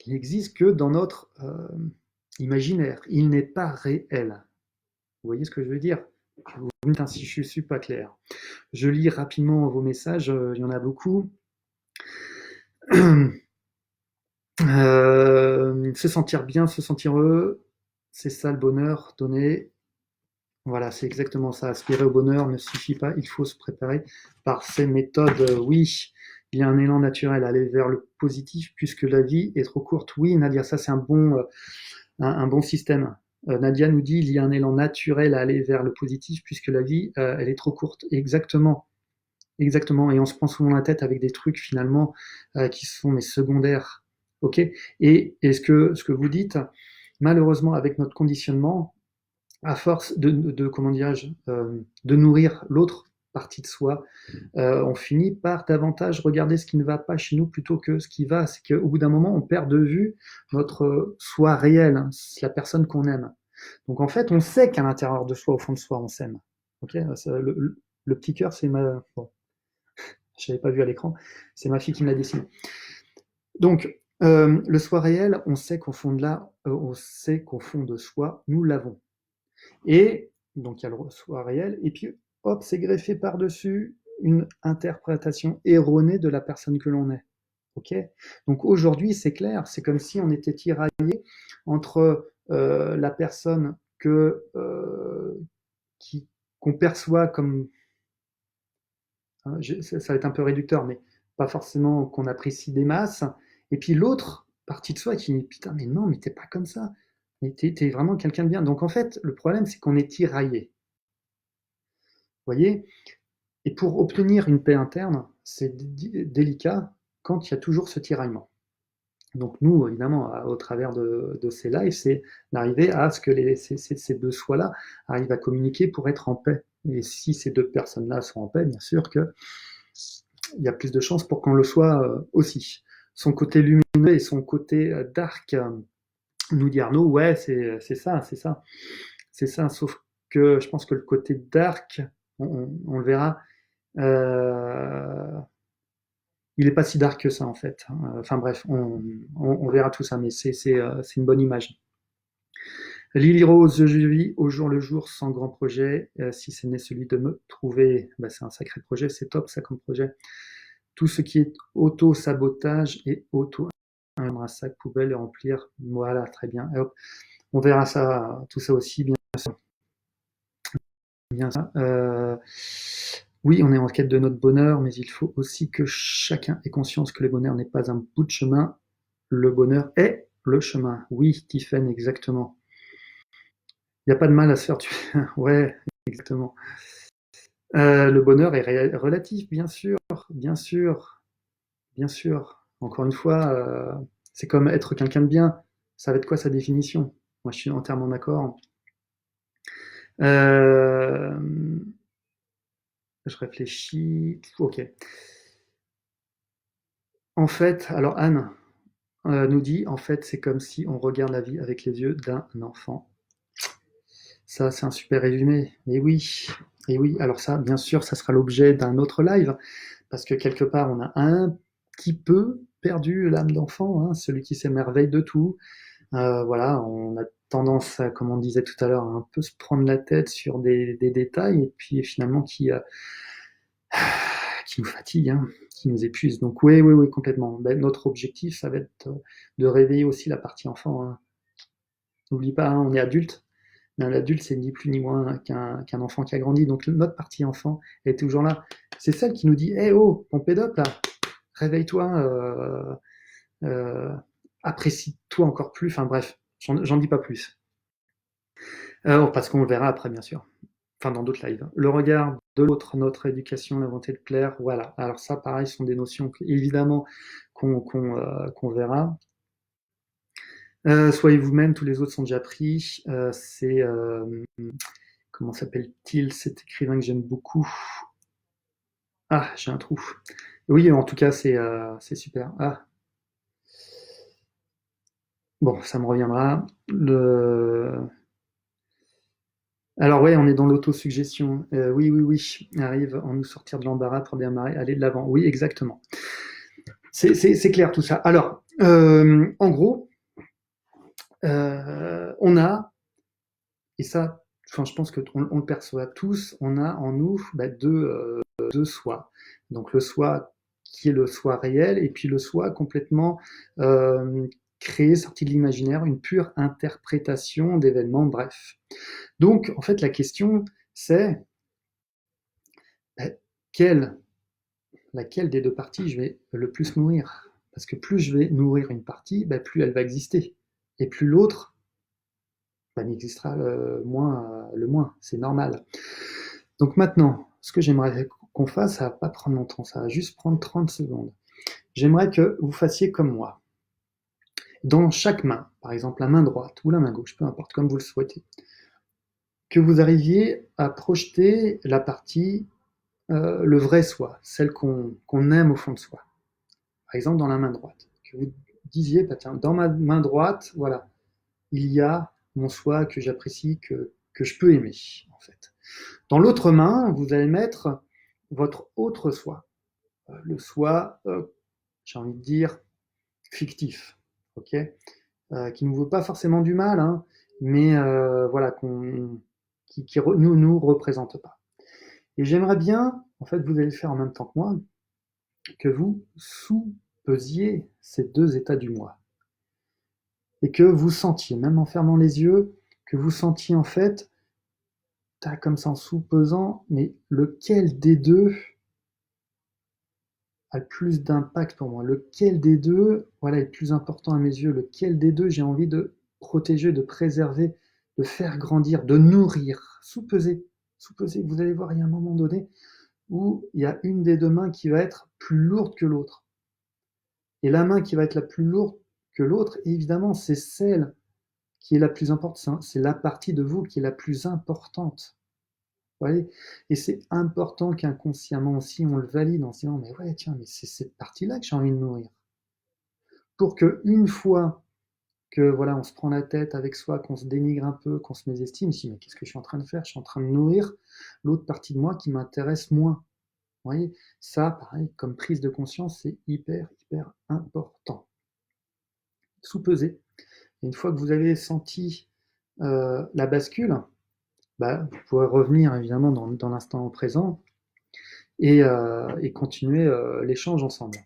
il n'existe que dans notre imaginaire. Il n'est pas réel. Vous voyez ce que je veux dire? Vous me dites si je ne suis pas clair. Je lis rapidement vos messages, il y en a beaucoup. Se sentir bien, se sentir heureux, c'est ça le bonheur, donner. Voilà, c'est exactement ça. Aspirer au bonheur ne suffit pas, il faut se préparer par ces méthodes. Oui, il y a un élan naturel à aller vers le positif puisque la vie est trop courte. Oui, Nadia, ça c'est un bon système. Nadia nous dit il y a un élan naturel à aller vers le positif puisque la vie, elle est trop courte. Exactement. Exactement. Et on se prend souvent la tête avec des trucs finalement qui sont mais secondaires. Ok. Et ce que vous dites, malheureusement, avec notre conditionnement, à force comment dirais-je, de nourrir l'autre partie de soi, on finit par davantage regarder ce qui ne va pas chez nous plutôt que ce qui va. C'est qu'au bout d'un moment, on perd de vue notre soi réel, hein, la personne qu'on aime. Donc en fait, on sait qu'à l'intérieur de soi, au fond de soi, on s'aime. Ok, le petit cœur, c'est ma. Bon, je l'avais pas vu à l'écran. C'est ma fille qui me l'a dessiné. Donc le soi réel, on sait qu'au fond de là, on sait qu'au fond de soi, nous l'avons. Et donc il y a le soi réel, et puis hop, c'est greffé par-dessus une interprétation erronée de la personne que l'on est. Ok. Donc aujourd'hui, c'est clair, c'est comme si on était tiraillé entre la personne qu'on perçoit comme, hein, ça va être un peu réducteur, mais pas forcément qu'on apprécie des masses, et puis l'autre partie de soi qui dit putain, mais non, mais t'es pas comme ça, mais t'es vraiment quelqu'un de bien. Donc en fait, le problème, c'est qu'on est tiraillé. Vous voyez. Et pour obtenir une paix interne, c'est délicat quand il y a toujours ce tiraillement. Donc nous, évidemment, au travers de ces lives, c'est d'arriver à ce que ces deux soi-là arrivent à communiquer pour être en paix. Et si ces deux personnes-là sont en paix, bien sûr qu'il y a plus de chances pour qu'on le soit aussi. Son côté lumineux et son côté dark, nous dit Arnaud, ouais, c'est ça, c'est ça. C'est ça, sauf que je pense que le côté dark, on le verra, il n'est pas si dark que ça en fait. Enfin bref, on verra tout ça, mais c'est une bonne image. Lily Rose, je vis au jour le jour sans grand projet. Si ce n'est celui de me trouver, bah, c'est un sacré projet, c'est top ça comme projet. Tout ce qui est auto-sabotage et un sac poubelle et remplir. Voilà, très bien. Et hop, on verra ça, tout ça aussi, bien sûr. Bien ça. Oui, on est en quête de notre bonheur, mais il faut aussi que chacun ait conscience que le bonheur n'est pas un bout de chemin. Le bonheur est le chemin. Oui, Tiffen, exactement. Il n'y a pas de mal à se faire tuer. Ouais, exactement. Le bonheur est relatif, bien sûr, bien sûr, bien sûr. Encore une fois, c'est comme être quelqu'un de bien. Ça va être quoi sa définition? Moi, je suis entièrement d'accord. Euh, je réfléchis. Ok. En fait, alors Anne nous dit, en fait, c'est comme si on regarde la vie avec les yeux d'un enfant. Ça, c'est un super résumé. Et oui. Alors ça, bien sûr, ça sera l'objet d'un autre live, parce que quelque part, on a un petit peu perdu l'âme d'enfant, hein, celui qui s'émerveille de tout. Voilà, on a tendance, comme on disait tout à l'heure, à un peu se prendre la tête sur des détails, et puis finalement qui nous fatigue, hein, qui nous épuise. Donc oui, complètement. Ben, notre objectif, ça va être de réveiller aussi la partie enfant. Hein. N'oublie pas, hein, on est adulte, mais un adulte, c'est ni plus ni moins qu'un enfant qui a grandi. Donc notre partie enfant est toujours là. C'est celle qui nous dit, hé oh, ton pédope là, réveille-toi, apprécie-toi encore plus. Enfin bref, j'en dis pas plus. Parce qu'on le verra après, bien sûr. Enfin, dans d'autres lives. Le regard de l'autre, notre éducation, la volonté de plaire, voilà. Alors ça, pareil, sont des notions évidemment qu'on verra. Soyez vous-même, tous les autres sont déjà pris. C'est comment s'appelle-t-il cet écrivain que j'aime beaucoup? Ah, j'ai un trou. Oui, en tout cas, c'est super. Ah, bon, ça me reviendra. Alors ouais, on est dans l'autosuggestion. Oui. Arrive à nous sortir de l'embarras, très bien marrer, aller de l'avant. Oui, exactement. C'est clair tout ça. Alors, en gros, on a, et ça, enfin, je pense qu'on le perçoit tous, on a en nous deux soi. Donc le soi qui est le soi réel, et puis le soi complètement créée, sortie de l'imaginaire, une pure interprétation d'événements, bref. Donc, en fait, la question, c'est bah, quelle, laquelle des deux parties je vais le plus nourrir? Parce que plus je vais nourrir une partie, bah, plus elle va exister. Et plus l'autre bah, n'existera le moins. C'est normal. Donc maintenant, ce que j'aimerais qu'on fasse, ça va pas prendre longtemps, ça va juste prendre 30 secondes. J'aimerais que vous fassiez comme moi. Dans chaque main, par exemple la main droite ou la main gauche, peu importe, comme vous le souhaitez, que vous arriviez à projeter la partie, le vrai soi, celle qu'on aime au fond de soi. Par exemple, dans la main droite, que vous disiez, bah, tiens, dans ma main droite, voilà, il y a mon soi que j'apprécie, que je peux aimer, en fait. Dans l'autre main, vous allez mettre votre autre soi, le soi, j'ai envie de dire, fictif, ok, qui ne veut pas forcément du mal, hein, mais voilà, qui nous représente pas. Et j'aimerais bien, en fait, vous allez le faire en même temps que moi, que vous sous-pesiez ces deux états du moi. Et que vous sentiez, même en fermant les yeux, que vous sentiez en fait, comme ça en sous-pesant, mais lequel des deux a le plus d'impact pour moi? Lequel des deux, voilà, est le plus important à mes yeux? Lequel des deux j'ai envie de protéger, de préserver, de faire grandir, de nourrir? Sous-peser, sous-peser. Vous allez voir, il y a un moment donné où il y a une des deux mains qui va être plus lourde que l'autre. Et la main qui va être la plus lourde que l'autre, évidemment, c'est celle qui est la plus importante. C'est la partie de vous qui est la plus importante. Vous voyez? Et c'est important qu'inconsciemment aussi, on le valide en se disant, mais ouais, tiens, mais c'est cette partie-là que j'ai envie de nourrir. Pour que une fois que voilà, on se prend la tête avec soi, qu'on se dénigre un peu, qu'on se mésestime, je dis, mais qu'est-ce que je suis en train de faire? Je suis en train de nourrir l'autre partie de moi qui m'intéresse moins. Vous voyez? Ça, pareil, comme prise de conscience, c'est hyper, hyper important. Sous-peser. Et une fois que vous avez senti la bascule, bah, vous pourrez revenir évidemment dans l'instant présent et continuer l'échange ensemble.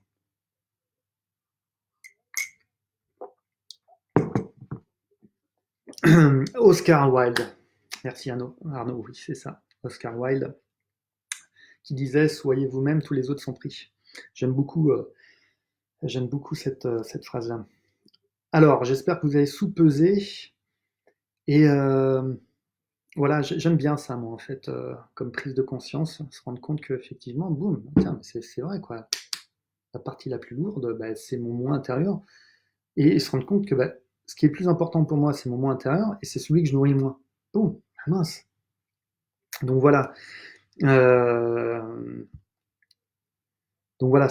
Oscar Wilde, merci Arnaud, oui c'est ça, Oscar Wilde, qui disait soyez vous-même, tous les autres sont pris. J'aime beaucoup, cette phrase-là. Alors, j'espère que vous avez sous-pesé et voilà, j'aime bien ça moi en fait, comme prise de conscience, se rendre compte qu'effectivement, boum, tiens, c'est vrai quoi. La partie la plus lourde, bah, c'est mon moi intérieur. Et se rendre compte que bah, ce qui est le plus important pour moi, c'est mon moi intérieur, et c'est celui que je nourris le moins. Bon, mince. Donc voilà. Euh, donc voilà,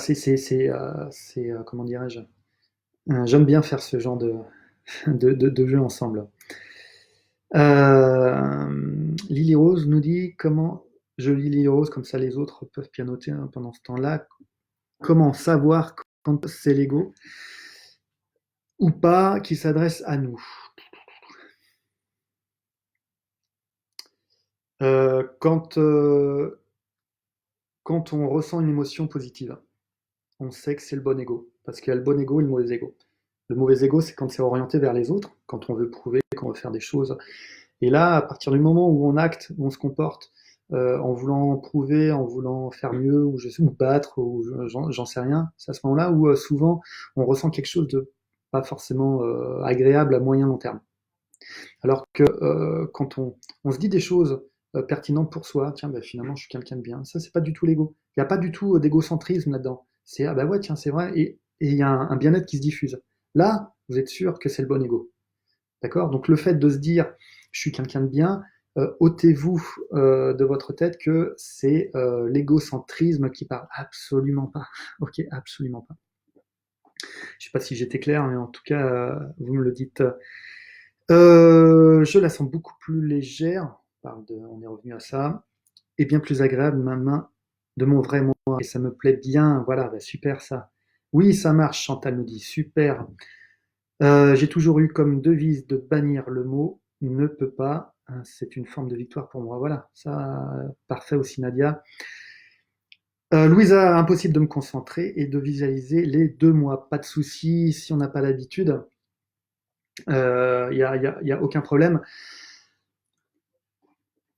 comment dirais-je, j'aime bien faire ce genre de jeu ensemble. Lily Rose nous dit comment, je lis Lily Rose, comme ça les autres peuvent pianoter hein, pendant ce temps-là. Comment savoir quand c'est l'ego ou pas qui s'adresse à nous? Quand, quand on ressent une émotion positive, on sait que c'est le bon ego. Parce qu'il y a le bon ego et le mauvais ego. Le mauvais ego, c'est quand c'est orienté vers les autres, quand on veut prouver, qu'on veut faire des choses. Et là, à partir du moment où on acte, où on se comporte, en voulant prouver, en voulant faire mieux, ou battre, ou j'en sais rien, c'est à ce moment-là où souvent on ressent quelque chose de pas forcément agréable à moyen long terme. Alors que quand on se dit des choses pertinentes pour soi, tiens, bah, finalement, je suis quelqu'un de bien. Ça, c'est pas du tout l'ego. Il n'y a pas du tout d'égocentrisme là-dedans. C'est ah bah ouais, tiens, c'est vrai, et il y a un bien-être qui se diffuse. Là, vous êtes sûr que c'est le bon ego. D'accord? Donc le fait de se dire je suis quelqu'un de bien, ôtez-vous de votre tête que c'est l'égocentrisme qui parle. Absolument pas. Ok, absolument pas. Je sais pas si j'étais clair, mais en tout cas, vous me le dites. Je la sens beaucoup plus légère, on est revenu à ça, et bien plus agréable, ma main, de mon vrai moi, et ça me plaît bien, voilà, bah, super ça. Oui, ça marche, Chantal nous dit, super. J'ai toujours eu comme devise de bannir le mot ne peut pas, hein, c'est une forme de victoire pour moi, voilà, ça, parfait aussi Nadia. Louisa, impossible de me concentrer et de visualiser les 2 mois, pas de souci si on n'a pas l'habitude. y a aucun problème.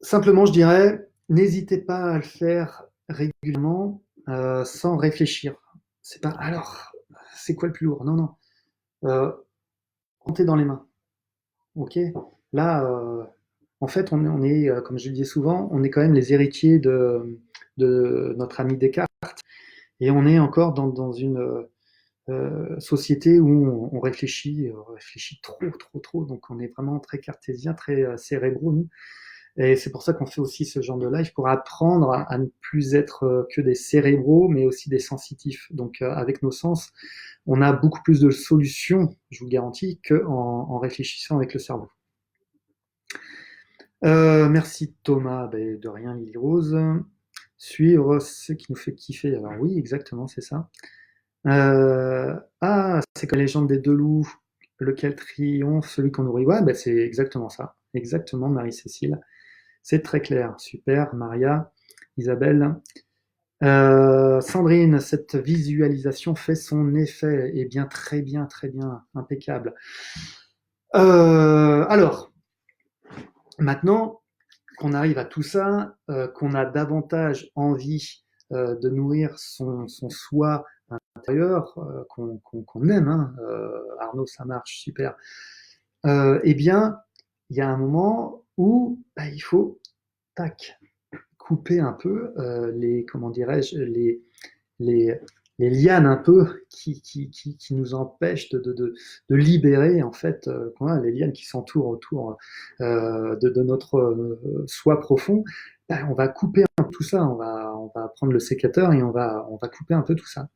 Simplement, je dirais, n'hésitez pas à le faire régulièrement sans réfléchir. C'est pas alors, c'est quoi le plus lourd? Non, non. Euh, Comptez dans les mains. Ok. Là, en fait, on est, comme je le dis souvent, on est quand même les héritiers de notre ami Descartes. Et on est encore dans une société où on réfléchit trop, trop, trop. Donc on est vraiment très cartésien, très cérébraux, nous. Et c'est pour ça qu'on fait aussi ce genre de live, pour apprendre à ne plus être que des cérébraux, mais aussi des sensitifs. Donc avec nos sens, on a beaucoup plus de solutions, je vous le garantis, qu'en réfléchissant avec le cerveau. Merci Thomas, ben, de rien Lily Rose. Suivre ce qui nous fait kiffer. Alors oui, exactement, c'est ça. Ah, c'est comme la légende des deux loups, lequel triomphe, celui qu'on nourrit. Ouais, ben c'est exactement ça. Exactement, Marie-Cécile. C'est très clair. Super, Maria, Isabelle. Sandrine, cette visualisation fait son effet. Eh bien, très bien, impeccable. Alors, maintenant qu'on arrive à tout ça, qu'on a davantage envie de nourrir son soi intérieur, qu'on aime, hein, Arnaud, ça marche, super. Eh bien, il y a un moment où bah, il faut, tac, couper un peu les, comment dirais-je, les, les lianes un peu qui nous empêchent de libérer en fait les lianes qui s'entourent autour de notre soi profond. Ben, on va couper un peu tout ça, on va prendre le sécateur et on va couper un peu tout ça.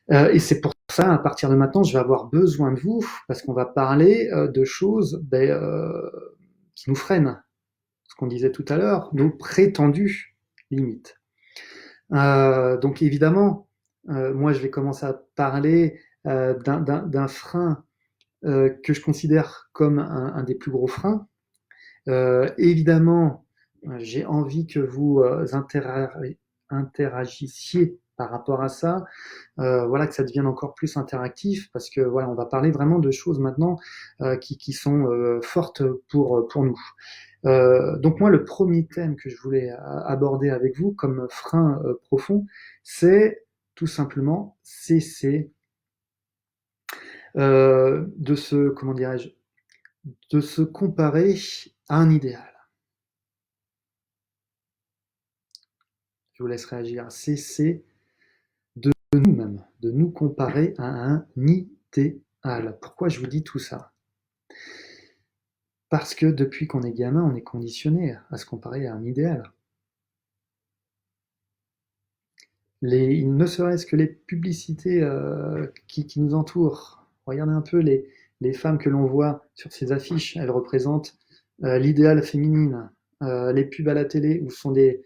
Et c'est pour ça, à partir de maintenant, je vais avoir besoin de vous parce qu'on va parler de choses qui nous freinent. Ce qu'on disait tout à l'heure, nos prétendues limites. Donc évidemment, moi je vais commencer à parler d'un frein que je considère comme un des plus gros freins. Évidemment, j'ai envie que vous interagissiez par rapport à ça, voilà, que ça devienne encore plus interactif, parce que voilà, on va parler vraiment de choses maintenant qui sont fortes pour nous. Donc moi, le premier thème que je voulais aborder avec vous comme frein profond, c'est tout simplement cesser de se, comment dirais-je, de se comparer à un idéal. Je vous laisse réagir. Cesser de nous-mêmes, de nous comparer à un idéal. Pourquoi je vous dis tout ça? Parce que depuis qu'on est gamin, on est conditionné à se comparer à un idéal. Ne serait-ce que les publicités qui nous entourent. Regardez un peu les femmes que l'on voit sur ces affiches. Elles représentent l'idéal féminine. Les pubs à la télé où ce sont des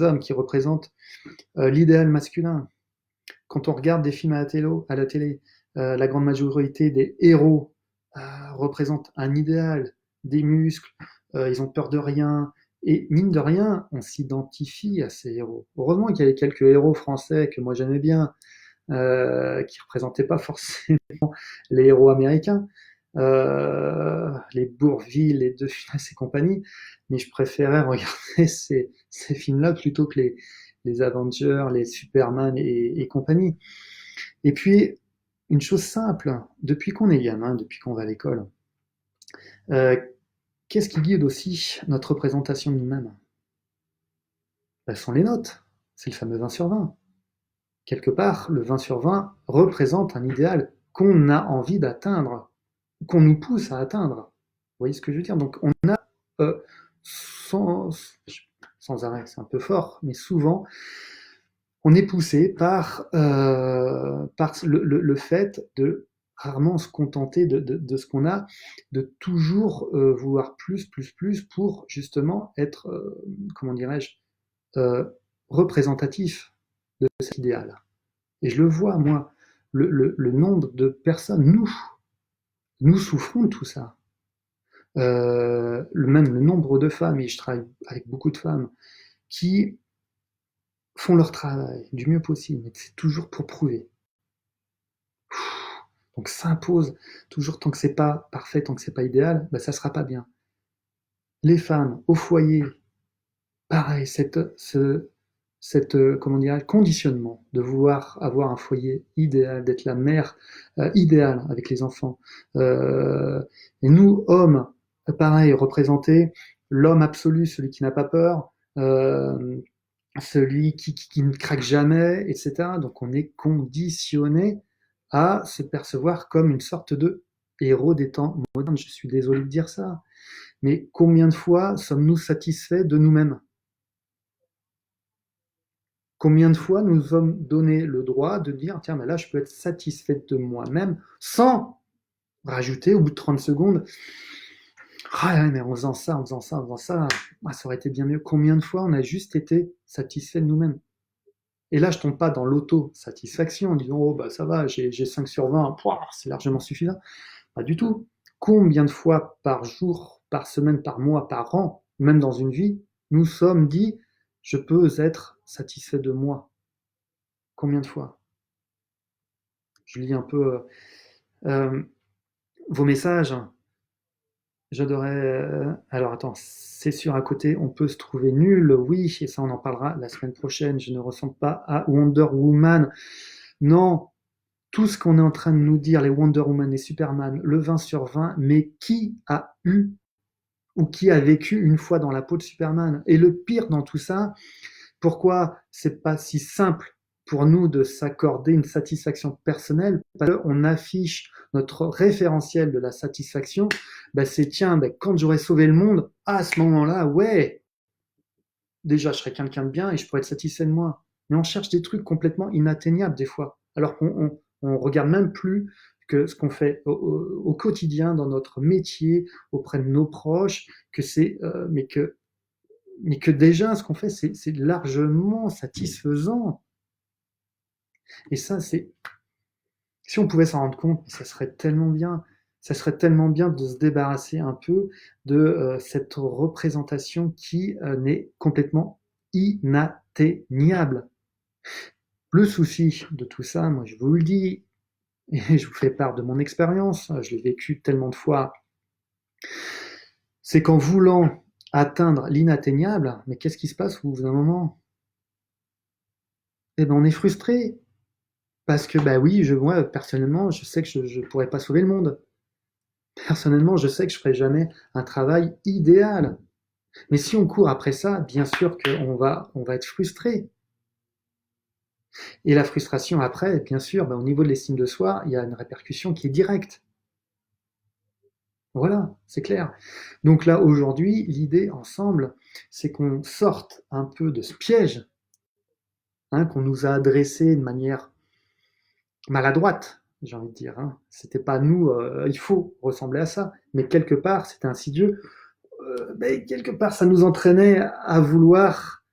hommes qui représentent l'idéal masculin. Quand on regarde des films à la télé, la grande majorité des héros représentent un idéal, des muscles, ils ont peur de rien. Et mine de rien, on s'identifie à ces héros. Heureusement qu'il y avait quelques héros français que moi j'aimais bien, qui ne représentaient pas forcément les héros américains, les Bourvil, les De Funès et compagnie, mais je préférais regarder ces films-là plutôt que les Avengers, les Superman et compagnie. Et puis, une chose simple, depuis qu'on est gamin, depuis qu'on va à l'école, euh, qu'est-ce qui guide aussi notre représentation de nous-mêmes? Ce sont les notes. C'est le fameux 20 sur 20. Quelque part, le 20 sur 20 représente un idéal qu'on a envie d'atteindre, qu'on nous pousse à atteindre. Vous voyez ce que je veux dire? Donc on a sans, sans arrêt, c'est un peu fort, mais souvent, on est poussé par le fait de rarement se contenter de ce qu'on a, de toujours vouloir plus pour justement être, comment dirais-je, euh, représentatif de cet idéal. Et je le vois, moi, le nombre de personnes, nous souffrons de tout ça. Même le nombre de femmes, et je travaille avec beaucoup de femmes, qui font leur travail du mieux possible, mais c'est toujours pour prouver. Donc s'impose toujours tant que c'est pas parfait, tant que c'est pas idéal, ben, ça sera pas bien. Les femmes au foyer, pareil, comment dire, conditionnement de vouloir avoir un foyer idéal, d'être la mère idéale avec les enfants. Euh, et nous, hommes, pareil, représenter l'homme absolu, celui qui n'a pas peur, celui qui ne craque jamais, etc. Donc on est conditionné à se percevoir comme une sorte de héros des temps modernes. Je suis désolé de dire ça, mais combien de fois sommes-nous satisfaits de nous-mêmes? Combien de fois nous sommes donné le droit de dire, tiens, mais là, je peux être satisfait de moi-même sans rajouter au bout de 30 secondes, ah ouais, mais en faisant ça, en faisant ça, en faisant ça, ah, ça aurait été bien mieux. Combien de fois on a juste été satisfait de nous-mêmes? Et là, je tombe pas dans l'auto-satisfaction en disant, oh, bah ça va, j'ai 5 sur 20, pouah, c'est largement suffisant. Pas du tout. Combien de fois par jour, par semaine, par mois, par an, même dans une vie, nous sommes dit, je peux être satisfait de moi? Combien de fois? Je lis un peu euh, vos messages. J'adorais. Alors attends, c'est sûr à côté, on peut se trouver nul, oui, et ça on en parlera la semaine prochaine. Je ne ressemble pas à Wonder Woman. Non, tout ce qu'on est en train de nous dire, les Wonder Woman, les Superman, le 20 sur 20, mais qui a eu ou qui a vécu une fois dans la peau de Superman? Et le pire dans tout ça, pourquoi c'est pas si simple pour nous de s'accorder une satisfaction personnelle? Parce qu'on affiche notre référentiel de la satisfaction, bah c'est tiens, bah, quand j'aurai sauvé le monde, à ce moment-là, ouais, déjà je serai quelqu'un de bien et je pourrais être satisfait de moi. Mais on cherche des trucs complètement inatteignables des fois, alors qu'on regarde même plus que ce qu'on fait au quotidien dans notre métier auprès de nos proches, que c'est mais que déjà ce qu'on fait c'est largement satisfaisant. Et ça, c'est si on pouvait s'en rendre compte, ça serait tellement bien. Ça serait tellement bien de se débarrasser un peu de cette représentation qui n'est complètement inatteignable. Le souci de tout ça, moi je vous le dis, et je vous fais part de mon expérience, je l'ai vécu tellement de fois, c'est qu'en voulant atteindre l'inatteignable, mais qu'est-ce qui se passe au bout d'un moment? Eh ben on est frustré, parce que bah oui, moi personnellement, je sais que je ne pourrais pas sauver le monde. Personnellement, je sais que je ferai jamais un travail idéal. Mais si on court après ça, bien sûr on va être frustré. Et la frustration après, bien sûr, au niveau de l'estime de soi, il y a une répercussion qui est directe. Voilà, c'est clair. Donc là, aujourd'hui, l'idée ensemble, c'est qu'on sorte un peu de ce piège qu'on nous a adressé de manière maladroite, j'ai envie de dire. C'était pas nous, il faut ressembler à ça, mais quelque part, c'était insidieux. Mais quelque part, ça nous entraînait à vouloir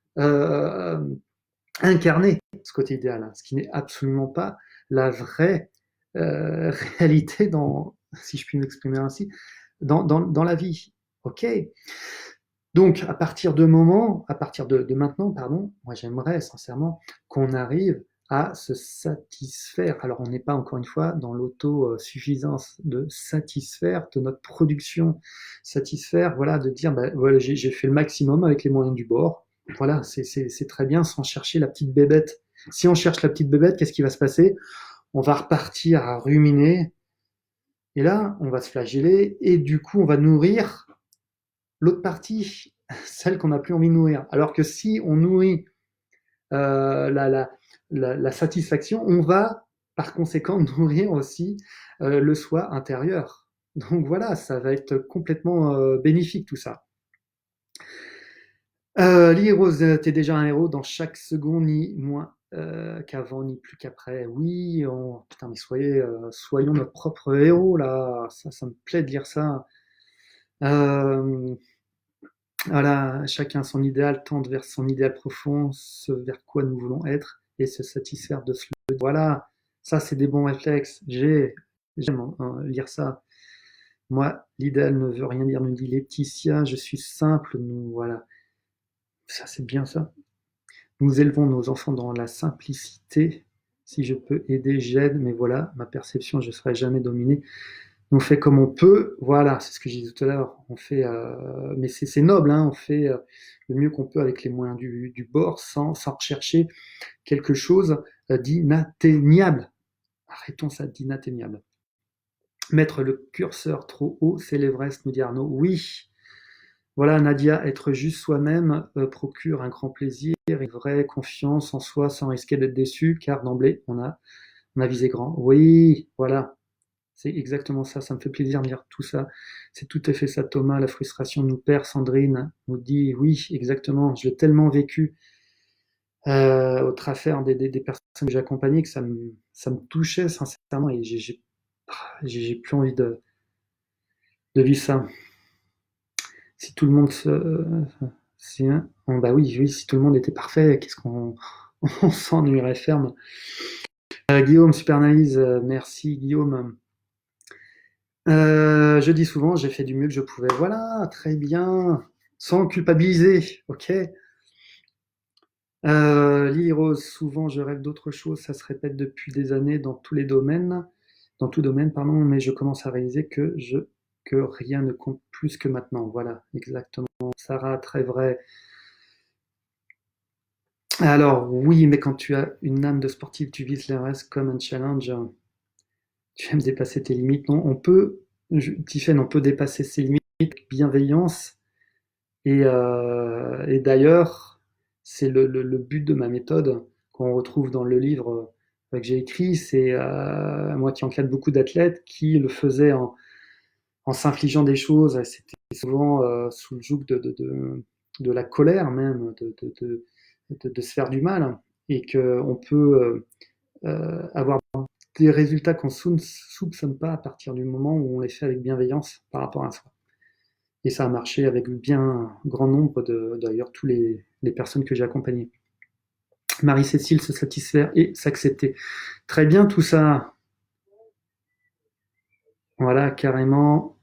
incarner ce côté idéal, ce qui n'est absolument pas la vraie réalité dans, si je puis m'exprimer ainsi, dans la vie. Ok. Donc, à partir de maintenant, pardon, moi j'aimerais sincèrement qu'on arrive à se satisfaire. Alors, on n'est pas encore une fois dans l'autosuffisance de satisfaire de notre production, satisfaire, voilà, de dire, bah, voilà, j'ai fait le maximum avec les moyens du bord. Voilà, c'est très bien sans chercher la petite bébête. Si on cherche la petite bébête, qu'est-ce qui va se passer? On va repartir à ruminer, et là, on va se flageller, et du coup, on va nourrir l'autre partie, celle qu'on n'a plus envie de nourrir. Alors que si on nourrit euh, la, la, la satisfaction, on va par conséquent nourrir aussi le soi intérieur. Donc voilà, ça va être complètement bénéfique tout ça. L'héros, t'es déjà un héros dans chaque seconde, ni moins qu'avant, ni plus qu'après. Oui, putain, mais soyons notre propre héros là. Ça me plaît de dire ça. Euh, Voilà, chacun son idéal, tendre vers son idéal profond, ce vers quoi nous voulons être, et se satisfaire de cela. Voilà, ça c'est des bons réflexes. J'aime lire ça. Moi, l'idéal ne veut rien dire, nous dit Laetitia, je suis simple, nous, voilà. Ça c'est bien ça. Nous élevons nos enfants dans la simplicité. Si je peux aider, j'aide, mais voilà, ma perception, je ne serai jamais dominé. On fait comme on peut, voilà, c'est ce que je disais tout à l'heure, on fait, mais c'est noble, hein, on fait le mieux qu'on peut avec les moyens du bord, sans rechercher quelque chose d'inatteignable. Arrêtons ça, d'inatteignable. Mettre le curseur trop haut, c'est l'Everest, nous dit Arnaud. Oui, voilà, Nadia, être juste soi-même procure un grand plaisir, une vraie confiance en soi sans risquer d'être déçu, car d'emblée, on a visé grand. Oui, voilà, c'est exactement ça. Ça me fait plaisir de lire tout ça. C'est tout à fait ça, Thomas. La frustration nous perd. Sandrine nous dit oui, exactement. Je l'ai tellement vécu au travers des personnes que j'ai accompagnées que ça me touchait sincèrement et j'ai plus envie de vivre ça. Si tout le monde si, hein, bah oui, oui, si tout le monde était parfait, qu'est-ce qu'on on s'ennuierait ferme. Guillaume, super analyse, merci Guillaume. Je dis souvent, j'ai fait du mieux que je pouvais. Voilà, très bien, sans culpabiliser, ok. Lily Rose, souvent je rêve d'autre chose, ça se répète depuis des années dans tous les domaines, dans tout domaine, pardon, mais je commence à réaliser que rien ne compte plus que maintenant. Voilà, exactement. Sarah, très vrai. Alors oui, mais quand tu as une âme de sportif, tu vises les restes comme un challenge. Tu aimes dépasser tes limites. Non, Tiffaine, on peut dépasser ses limites avec bienveillance. Et d'ailleurs, c'est le but de ma méthode qu'on retrouve dans le livre que j'ai écrit. C'est moi qui encadre beaucoup d'athlètes qui le faisaient en s'infligeant des choses. C'était souvent sous le joug de la colère même, de se faire du mal. Et qu'on peut avoir des résultats qu'on ne soupçonne pas à partir du moment où on les fait avec bienveillance par rapport à soi. Et ça a marché avec bien un grand nombre d'ailleurs tous les personnes que j'ai accompagnées. Marie-Cécile, se satisfaire et s'accepter. Très bien tout ça. Voilà, carrément.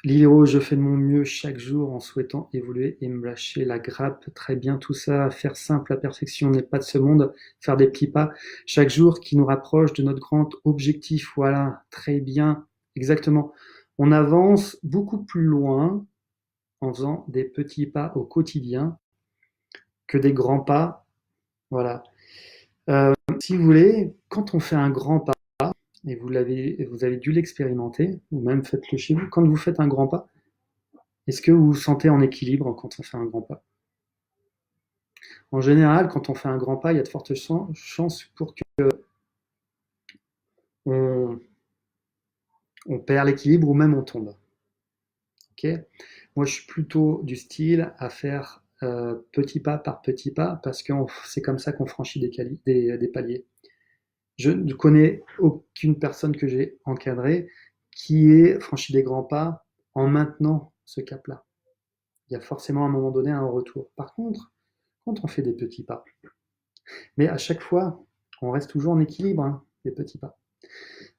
Lilo, je fais de mon mieux chaque jour en souhaitant évoluer et me lâcher la grappe. Très bien tout ça. Faire simple, la perfection n'est pas de ce monde. Faire des petits pas chaque jour qui nous rapproche de notre grand objectif. Voilà, très bien. Exactement. On avance beaucoup plus loin en faisant des petits pas au quotidien que des grands pas. Voilà. Si vous voulez, quand on fait un grand pas, et vous avez dû l'expérimenter, ou même faites-le chez vous, quand vous faites un grand pas, est-ce que vous vous sentez en équilibre quand on fait un grand pas? En général, quand on fait un grand pas, il y a de fortes chances pour qu'on on perd l'équilibre ou même on tombe. Okay, moi, je suis plutôt du style à faire petit pas par petit pas parce que c'est comme ça qu'on franchit des paliers. Je ne connais aucune personne que j'ai encadrée qui ait franchi des grands pas en maintenant ce cap-là. Il y a forcément à un moment donné un retour. Par contre, quand on fait des petits pas, mais à chaque fois, on reste toujours en équilibre, hein, les petits pas.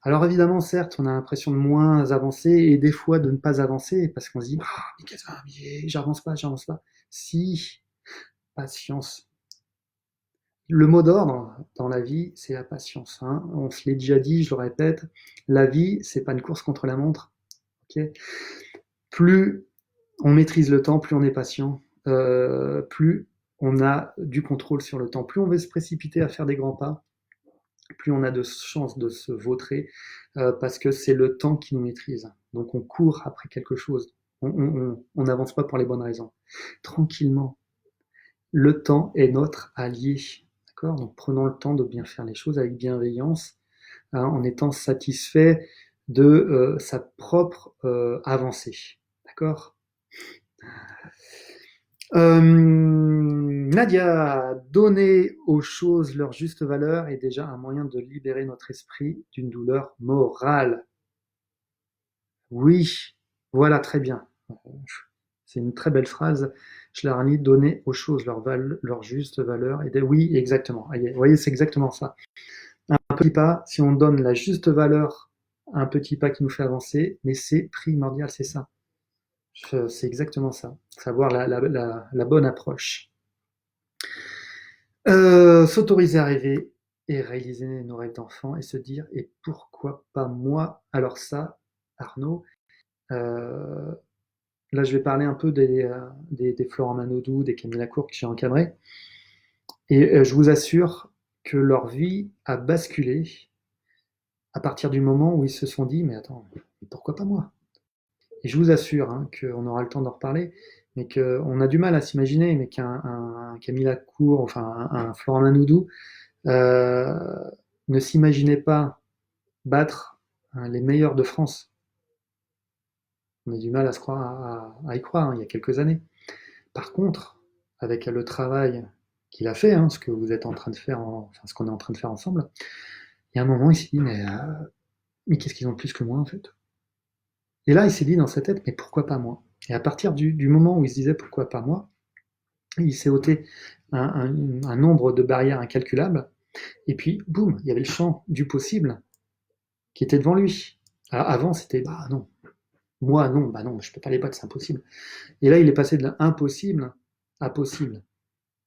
Alors évidemment, certes, on a l'impression de moins avancer et des fois de ne pas avancer parce qu'on se dit mais qu'est-ce que j'avance pas, j'avance pas. Si, patience. Le mot d'ordre dans la vie, c'est la patience. Hein. On se l'est déjà dit, je le répète, la vie, c'est pas une course contre la montre. Okay, plus on maîtrise le temps, plus on est patient, plus on a du contrôle sur le temps. Plus on veut se précipiter à faire des grands pas, plus on a de chances de se vautrer parce que c'est le temps qui nous maîtrise. Donc on court après quelque chose. On n'avance pas pour les bonnes raisons. Tranquillement. Le temps est notre allié. D'accord ? Donc prenons le temps de bien faire les choses avec bienveillance, hein, en étant satisfait de sa propre avancée. D'accord ? Nadia, donner aux choses leur juste valeur est déjà un moyen de libérer notre esprit d'une douleur morale. Oui, voilà, très bien. C'est une très belle phrase. Je la relis, donner aux choses leur juste valeur. Oui, exactement. Vous voyez, c'est exactement ça. Un petit pas, si on donne la juste valeur à un petit pas qui nous fait avancer, mais c'est primordial, c'est ça. C'est exactement ça. Savoir la bonne approche. S'autoriser à rêver et réaliser nos rêves d'enfant et se dire: «Et pourquoi pas moi?» Alors ça, Arnaud, heu, là, je vais parler un peu des Florent Manodou, des Camille Lacour que j'ai encadrés et je vous assure que leur vie a basculé à partir du moment où ils se sont dit: «Mais attends, mais pourquoi pas moi?» Et je vous assure, hein, qu'on aura le temps d'en reparler, mais qu'on a du mal à s'imaginer, mais qu'un Camille Lacour, enfin un Florent Manodou, euh, ne s'imaginait pas battre les meilleurs de France. On a du mal à, se croire, à y croire, hein, il y a quelques années. Par contre, avec le travail qu'il a fait, hein, ce que vous êtes en train de faire, enfin ce qu'on est en train de faire ensemble, il y a un moment, il s'est dit, mais qu'est-ce qu'ils ont de plus que moi en fait? Et là, il s'est dit dans sa tête, mais pourquoi pas moi? Et à partir du moment où il se disait pourquoi pas moi, il s'est ôté un nombre de barrières incalculables, et puis boum, il y avait le champ du possible qui était devant lui. Alors, avant, c'était bah non, moi non, bah non, je peux pas les battre, c'est impossible. Et là, il est passé de l'impossible à possible.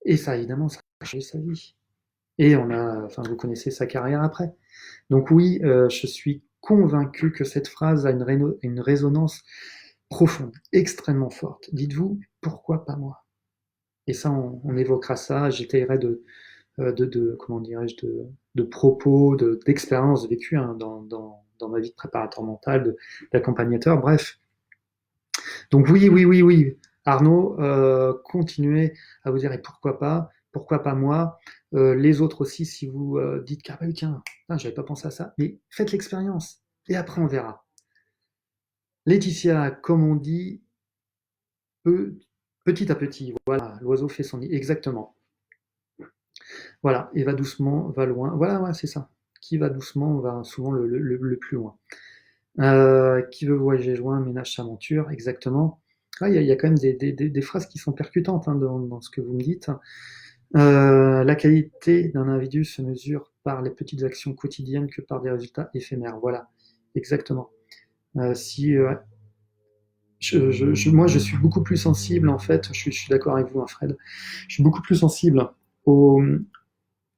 Et ça, évidemment, ça a changé sa vie. Et enfin, vous connaissez sa carrière après. Donc oui, je suis convaincu que cette phrase a une résonance profonde, extrêmement forte. Dites-vous, pourquoi pas moi? Et ça, on évoquera ça. J'étayerai comment dirais-je, de propos, d'expériences vécues, hein, dans ma vie de préparateur mental, d'accompagnateur, bref. Donc oui, oui, oui, oui, Arnaud, continuez à vous dire et pourquoi pas moi, les autres aussi, si vous dites ah bah oui, tiens, j'avais pas pensé à ça, mais faites l'expérience et après on verra. Laetitia, comme on dit, petit à petit, voilà, l'oiseau fait son nid, exactement. Voilà, et va doucement, va loin. Voilà, ouais, c'est ça. Qui va doucement va souvent le plus loin. Qui veut voyager loin ménage sa monture, exactement. Ah, il y a quand même des phrases qui sont percutantes, hein, dans ce que vous me dites. La qualité d'un individu se mesure par les petites actions quotidiennes que par des résultats éphémères. Voilà, exactement. Si moi, je suis beaucoup plus sensible, en fait. Je suis d'accord avec vous, hein, Fred. Je suis beaucoup plus sensible aux,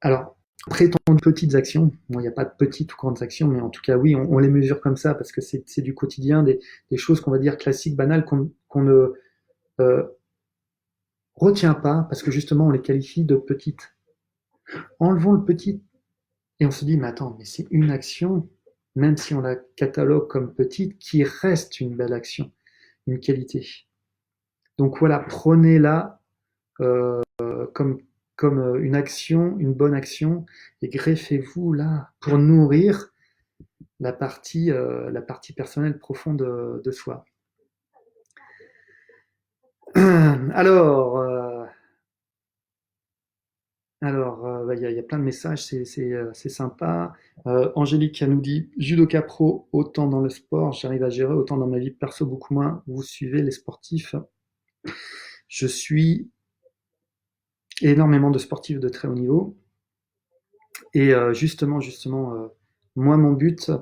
alors, prétendues petites actions, bon, il n'y a pas de petites ou grandes actions, mais en tout cas, oui, on les mesure comme ça parce que c'est du quotidien, des choses qu'on va dire classiques, banales, qu'on ne euh, retient pas parce que justement, on les qualifie de petites. Enlevons le petit et on se dit, mais attends, mais c'est une action, même si on la catalogue comme petite, qui reste une belle action, une qualité. Donc voilà, prenez-la comme, une action, une bonne action, et greffez-vous là pour nourrir la partie personnelle profonde de soi. Alors, bah, y a plein de messages, c'est sympa. Angélique elle nous dit judoka pro, autant dans le sport, j'arrive à gérer, autant dans ma vie perso, beaucoup moins. Vous suivez les sportifs. Je suis énormément de sportifs de très haut niveau. Et justement, moi, mon but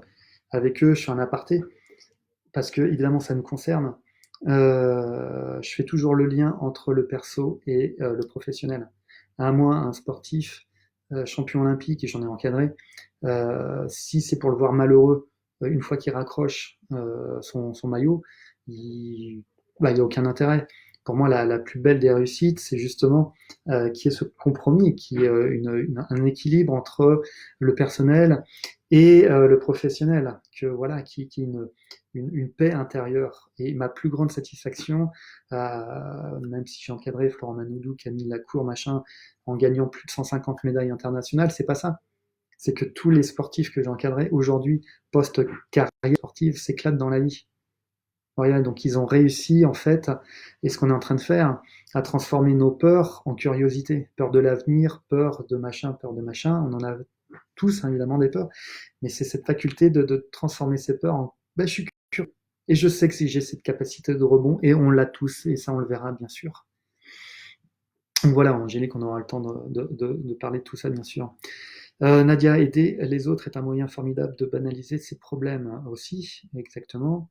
avec eux, je suis en aparté, parce que évidemment, ça nous concerne. Je fais toujours le lien entre le perso et le professionnel. À moi, un sportif champion olympique, et j'en ai encadré, si c'est pour le voir malheureux une fois qu'il raccroche son maillot, il n'y a aucun intérêt. Pour moi, la plus belle des réussites, c'est justement qu'il y ait ce compromis, qu'il y ait un équilibre entre le personnel et le professionnel, que voilà, qui une paix intérieure. Et ma plus grande satisfaction, même si j'ai encadré Florent Manodou, Camille Lacour, machin, en gagnant plus de 150 médailles internationales, c'est pas ça. C'est que tous les sportifs que j'ai encadrés aujourd'hui, post-carrière sportive, s'éclatent dans la vie. Voilà, donc ils ont réussi en fait, et ce qu'on est en train de faire, à transformer nos peurs en curiosité. Peur de l'avenir, peur de machin, on en a tous hein, évidemment des peurs, mais c'est cette faculté de transformer ces peurs en ben, je suis curieux. Et je sais que si j'ai cette capacité de rebond, et on l'a tous, et ça on le verra bien sûr. Donc voilà, Angélique, on aura le temps de parler de tout ça bien sûr. Nadia, aider les autres est un moyen formidable de banaliser ses problèmes hein, aussi, exactement.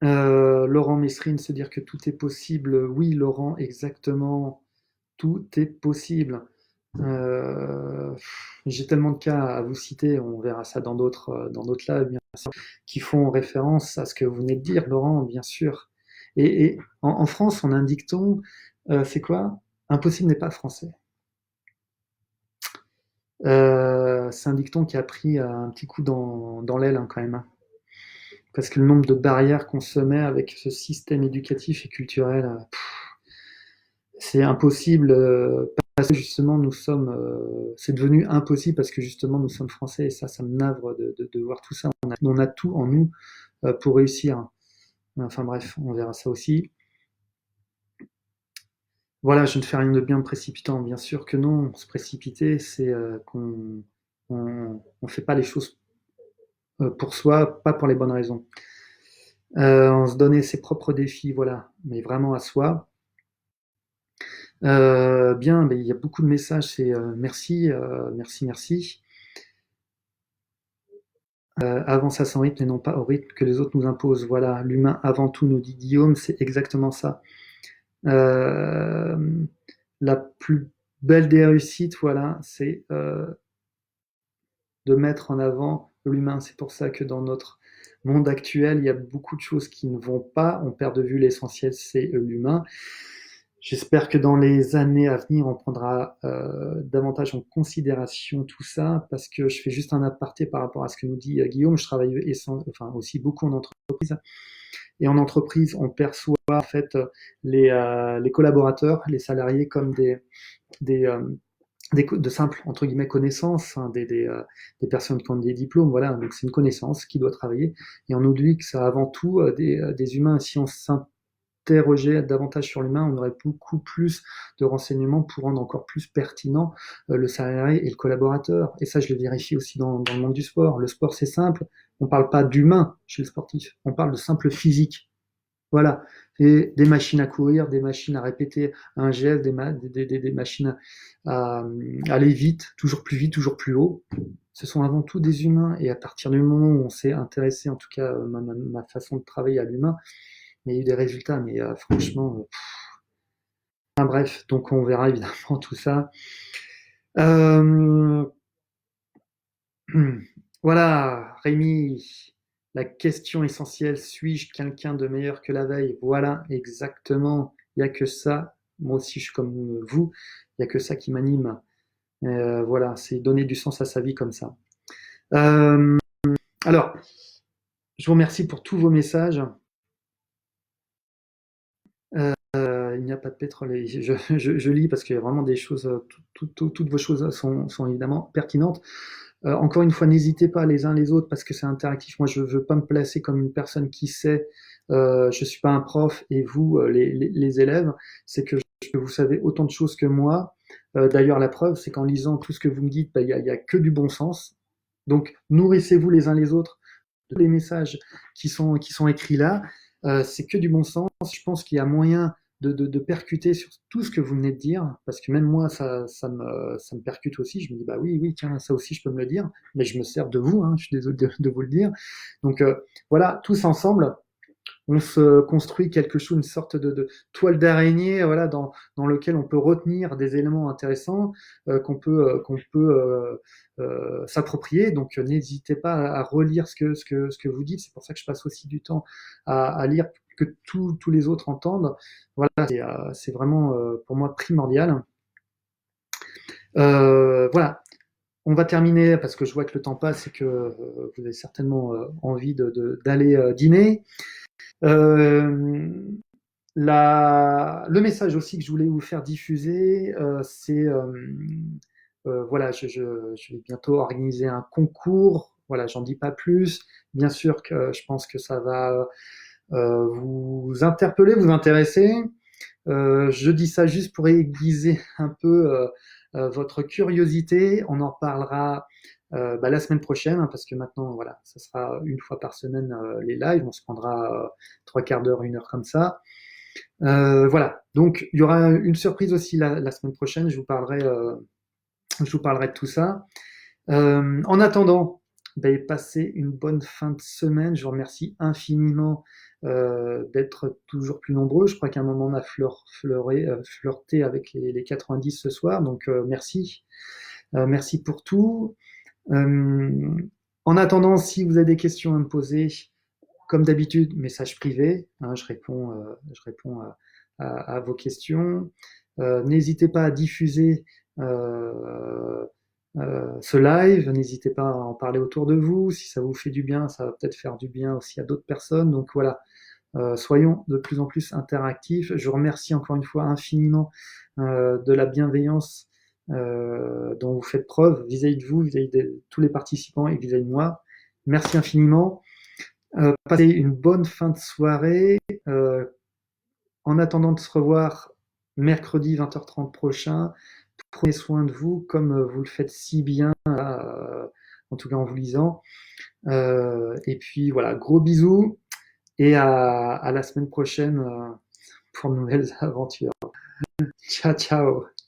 Laurent Messrine, se dire que tout est possible. Oui, Laurent, exactement. tout est possible. Euh, j'ai tellement de cas à vous citer, on verra ça dans d'autres lives, bien sûr, qui font référence à ce que vous venez de dire, Laurent, bien sûr. Et en France, on a un dicton, c'est quoi? Impossible n'est pas français. C'est un dicton qui a pris un petit coup dans l'aile hein, quand même. Hein. Parce que le nombre de barrières qu'on se met avec ce système éducatif et culturel, c'est impossible. Parce que justement, c'est devenu impossible parce que justement, nous sommes français et ça me navre de voir tout ça. On a tout en nous pour réussir. Enfin bref, on verra ça aussi. Voilà, je ne fais rien de bien précipitant. Bien sûr que non. Se précipiter, c'est qu'on on fait pas les choses pour soi, pas pour les bonnes raisons. On se donnait ses propres défis, voilà, mais vraiment à soi. Bien, mais il y a beaucoup de messages, c'est merci, merci, merci. Avance à son rythme et non pas au rythme que les autres nous imposent. Voilà, l'humain avant tout, nous dit Guillaume, c'est exactement ça. Euh, la plus belle des réussites, voilà, c'est de mettre en avant l'humain. C'est pour ça que dans notre monde actuel, il y a beaucoup de choses qui ne vont pas. On perd de vue l'essentiel, c'est l'humain. J'espère que dans les années à venir, on prendra davantage en considération tout ça, parce que je fais juste un aparté par rapport à ce que nous dit Guillaume. Je travaille aussi beaucoup en entreprise, et en entreprise, on perçoit en fait les collaborateurs, les salariés comme des, euh, de simples entre guillemets connaissances, hein, des personnes qui ont des diplômes, voilà. Donc c'est une connaissance qui doit travailler, et on oublie que ça avant tout des humains. Si on s'interrogeait davantage sur l'humain, on aurait beaucoup plus de renseignements pour rendre encore plus pertinent le salarié et le collaborateur. Et ça, je le vérifie aussi dans le monde du sport. Le sport, c'est simple. On ne parle pas d'humain chez le sportif. On parle de simple physique. Voilà. Et des machines à courir, des machines à répéter un geste, des machines à aller vite, toujours plus haut. Ce sont avant tout des humains. Et à partir du moment où on s'est intéressé, en tout cas ma façon de travailler à l'humain, il y a eu des résultats, mais franchement, enfin, bref, donc on verra évidemment tout ça. Euh, voilà, Rémi, la question essentielle, suis-je quelqu'un de meilleur que la veille? Voilà, exactement. Il n'y a que ça. Moi aussi, je suis comme vous. Il n'y a que ça qui m'anime. Voilà, c'est donner du sens à sa vie comme ça. Euh, alors, je vous remercie pour tous vos messages. Il n'y a pas de pétrole. Et je lis parce qu'il y a vraiment des choses, toutes vos choses sont évidemment pertinentes. Encore une fois, n'hésitez pas les uns les autres parce que c'est interactif. Moi, je ne veux pas me placer comme une personne qui sait. Je ne suis pas un prof et vous, les élèves, c'est que vous savez autant de choses que moi. D'ailleurs, la preuve, c'est qu'en lisant tout ce que vous me dites, bah, y a que du bon sens. Donc, nourrissez-vous les uns les autres de tous les messages qui sont écrits là. C'est que du bon sens. Je pense qu'il y a moyen de percuter sur tout ce que vous venez de dire, parce que même moi, ça me percute aussi. Je me dis, bah oui, oui, tiens, ça aussi, je peux me le dire, mais je me sers de vous, hein, je suis désolé de vous le dire. Donc voilà, tous ensemble, on se construit quelque chose, une sorte de toile d'araignée, voilà, dans lequel on peut retenir des éléments intéressants qu'on peut s'approprier. Donc, n'hésitez pas à relire ce que vous dites. C'est pour ça que je passe aussi du temps à lire que tous les autres entendent. Voilà, c'est vraiment pour moi primordial. Voilà. On va terminer parce que je vois que le temps passe et que vous avez certainement envie d'aller dîner. Euh, le message aussi que je voulais vous faire diffuser, c'est voilà, je vais bientôt organiser un concours. Voilà, j'en dis pas plus. Bien sûr que je pense que ça va vous interpeller, vous intéresser. Je dis ça juste pour aiguiser un peu votre curiosité. On en reparlera bah, la semaine prochaine, hein, parce que maintenant, voilà, ça sera une fois par semaine les lives. On se prendra trois quarts d'heure, une heure comme ça. Voilà. Donc, il y aura une surprise aussi la semaine prochaine. Je vous parlerai de tout ça. En attendant, ben, passez une bonne fin de semaine. Je vous remercie infiniment d'être toujours plus nombreux. Je crois qu'à un moment on a flirté avec les 90 ce soir, donc merci. Merci pour tout. Euh, En attendant, si vous avez des questions à me poser, comme d'habitude, message privé, hein, je réponds à vos questions. N'hésitez pas à diffuser ce live, n'hésitez pas à en parler autour de vous. Si ça vous fait du bien, ça va peut-être faire du bien aussi à d'autres personnes. Donc voilà, soyons de plus en plus interactifs. Je vous remercie encore une fois infiniment de la bienveillance dont vous faites preuve vis-à-vis de vous, vis-à-vis de tous les participants et vis-à-vis de moi. Merci infiniment. Passez une bonne fin de soirée. Euh, En attendant de se revoir mercredi 20h30 prochain, prenez soin de vous comme vous le faites si bien, en tout cas en vous lisant. Et puis voilà, gros bisous et à la semaine prochaine pour de nouvelles aventures. Ciao, ciao.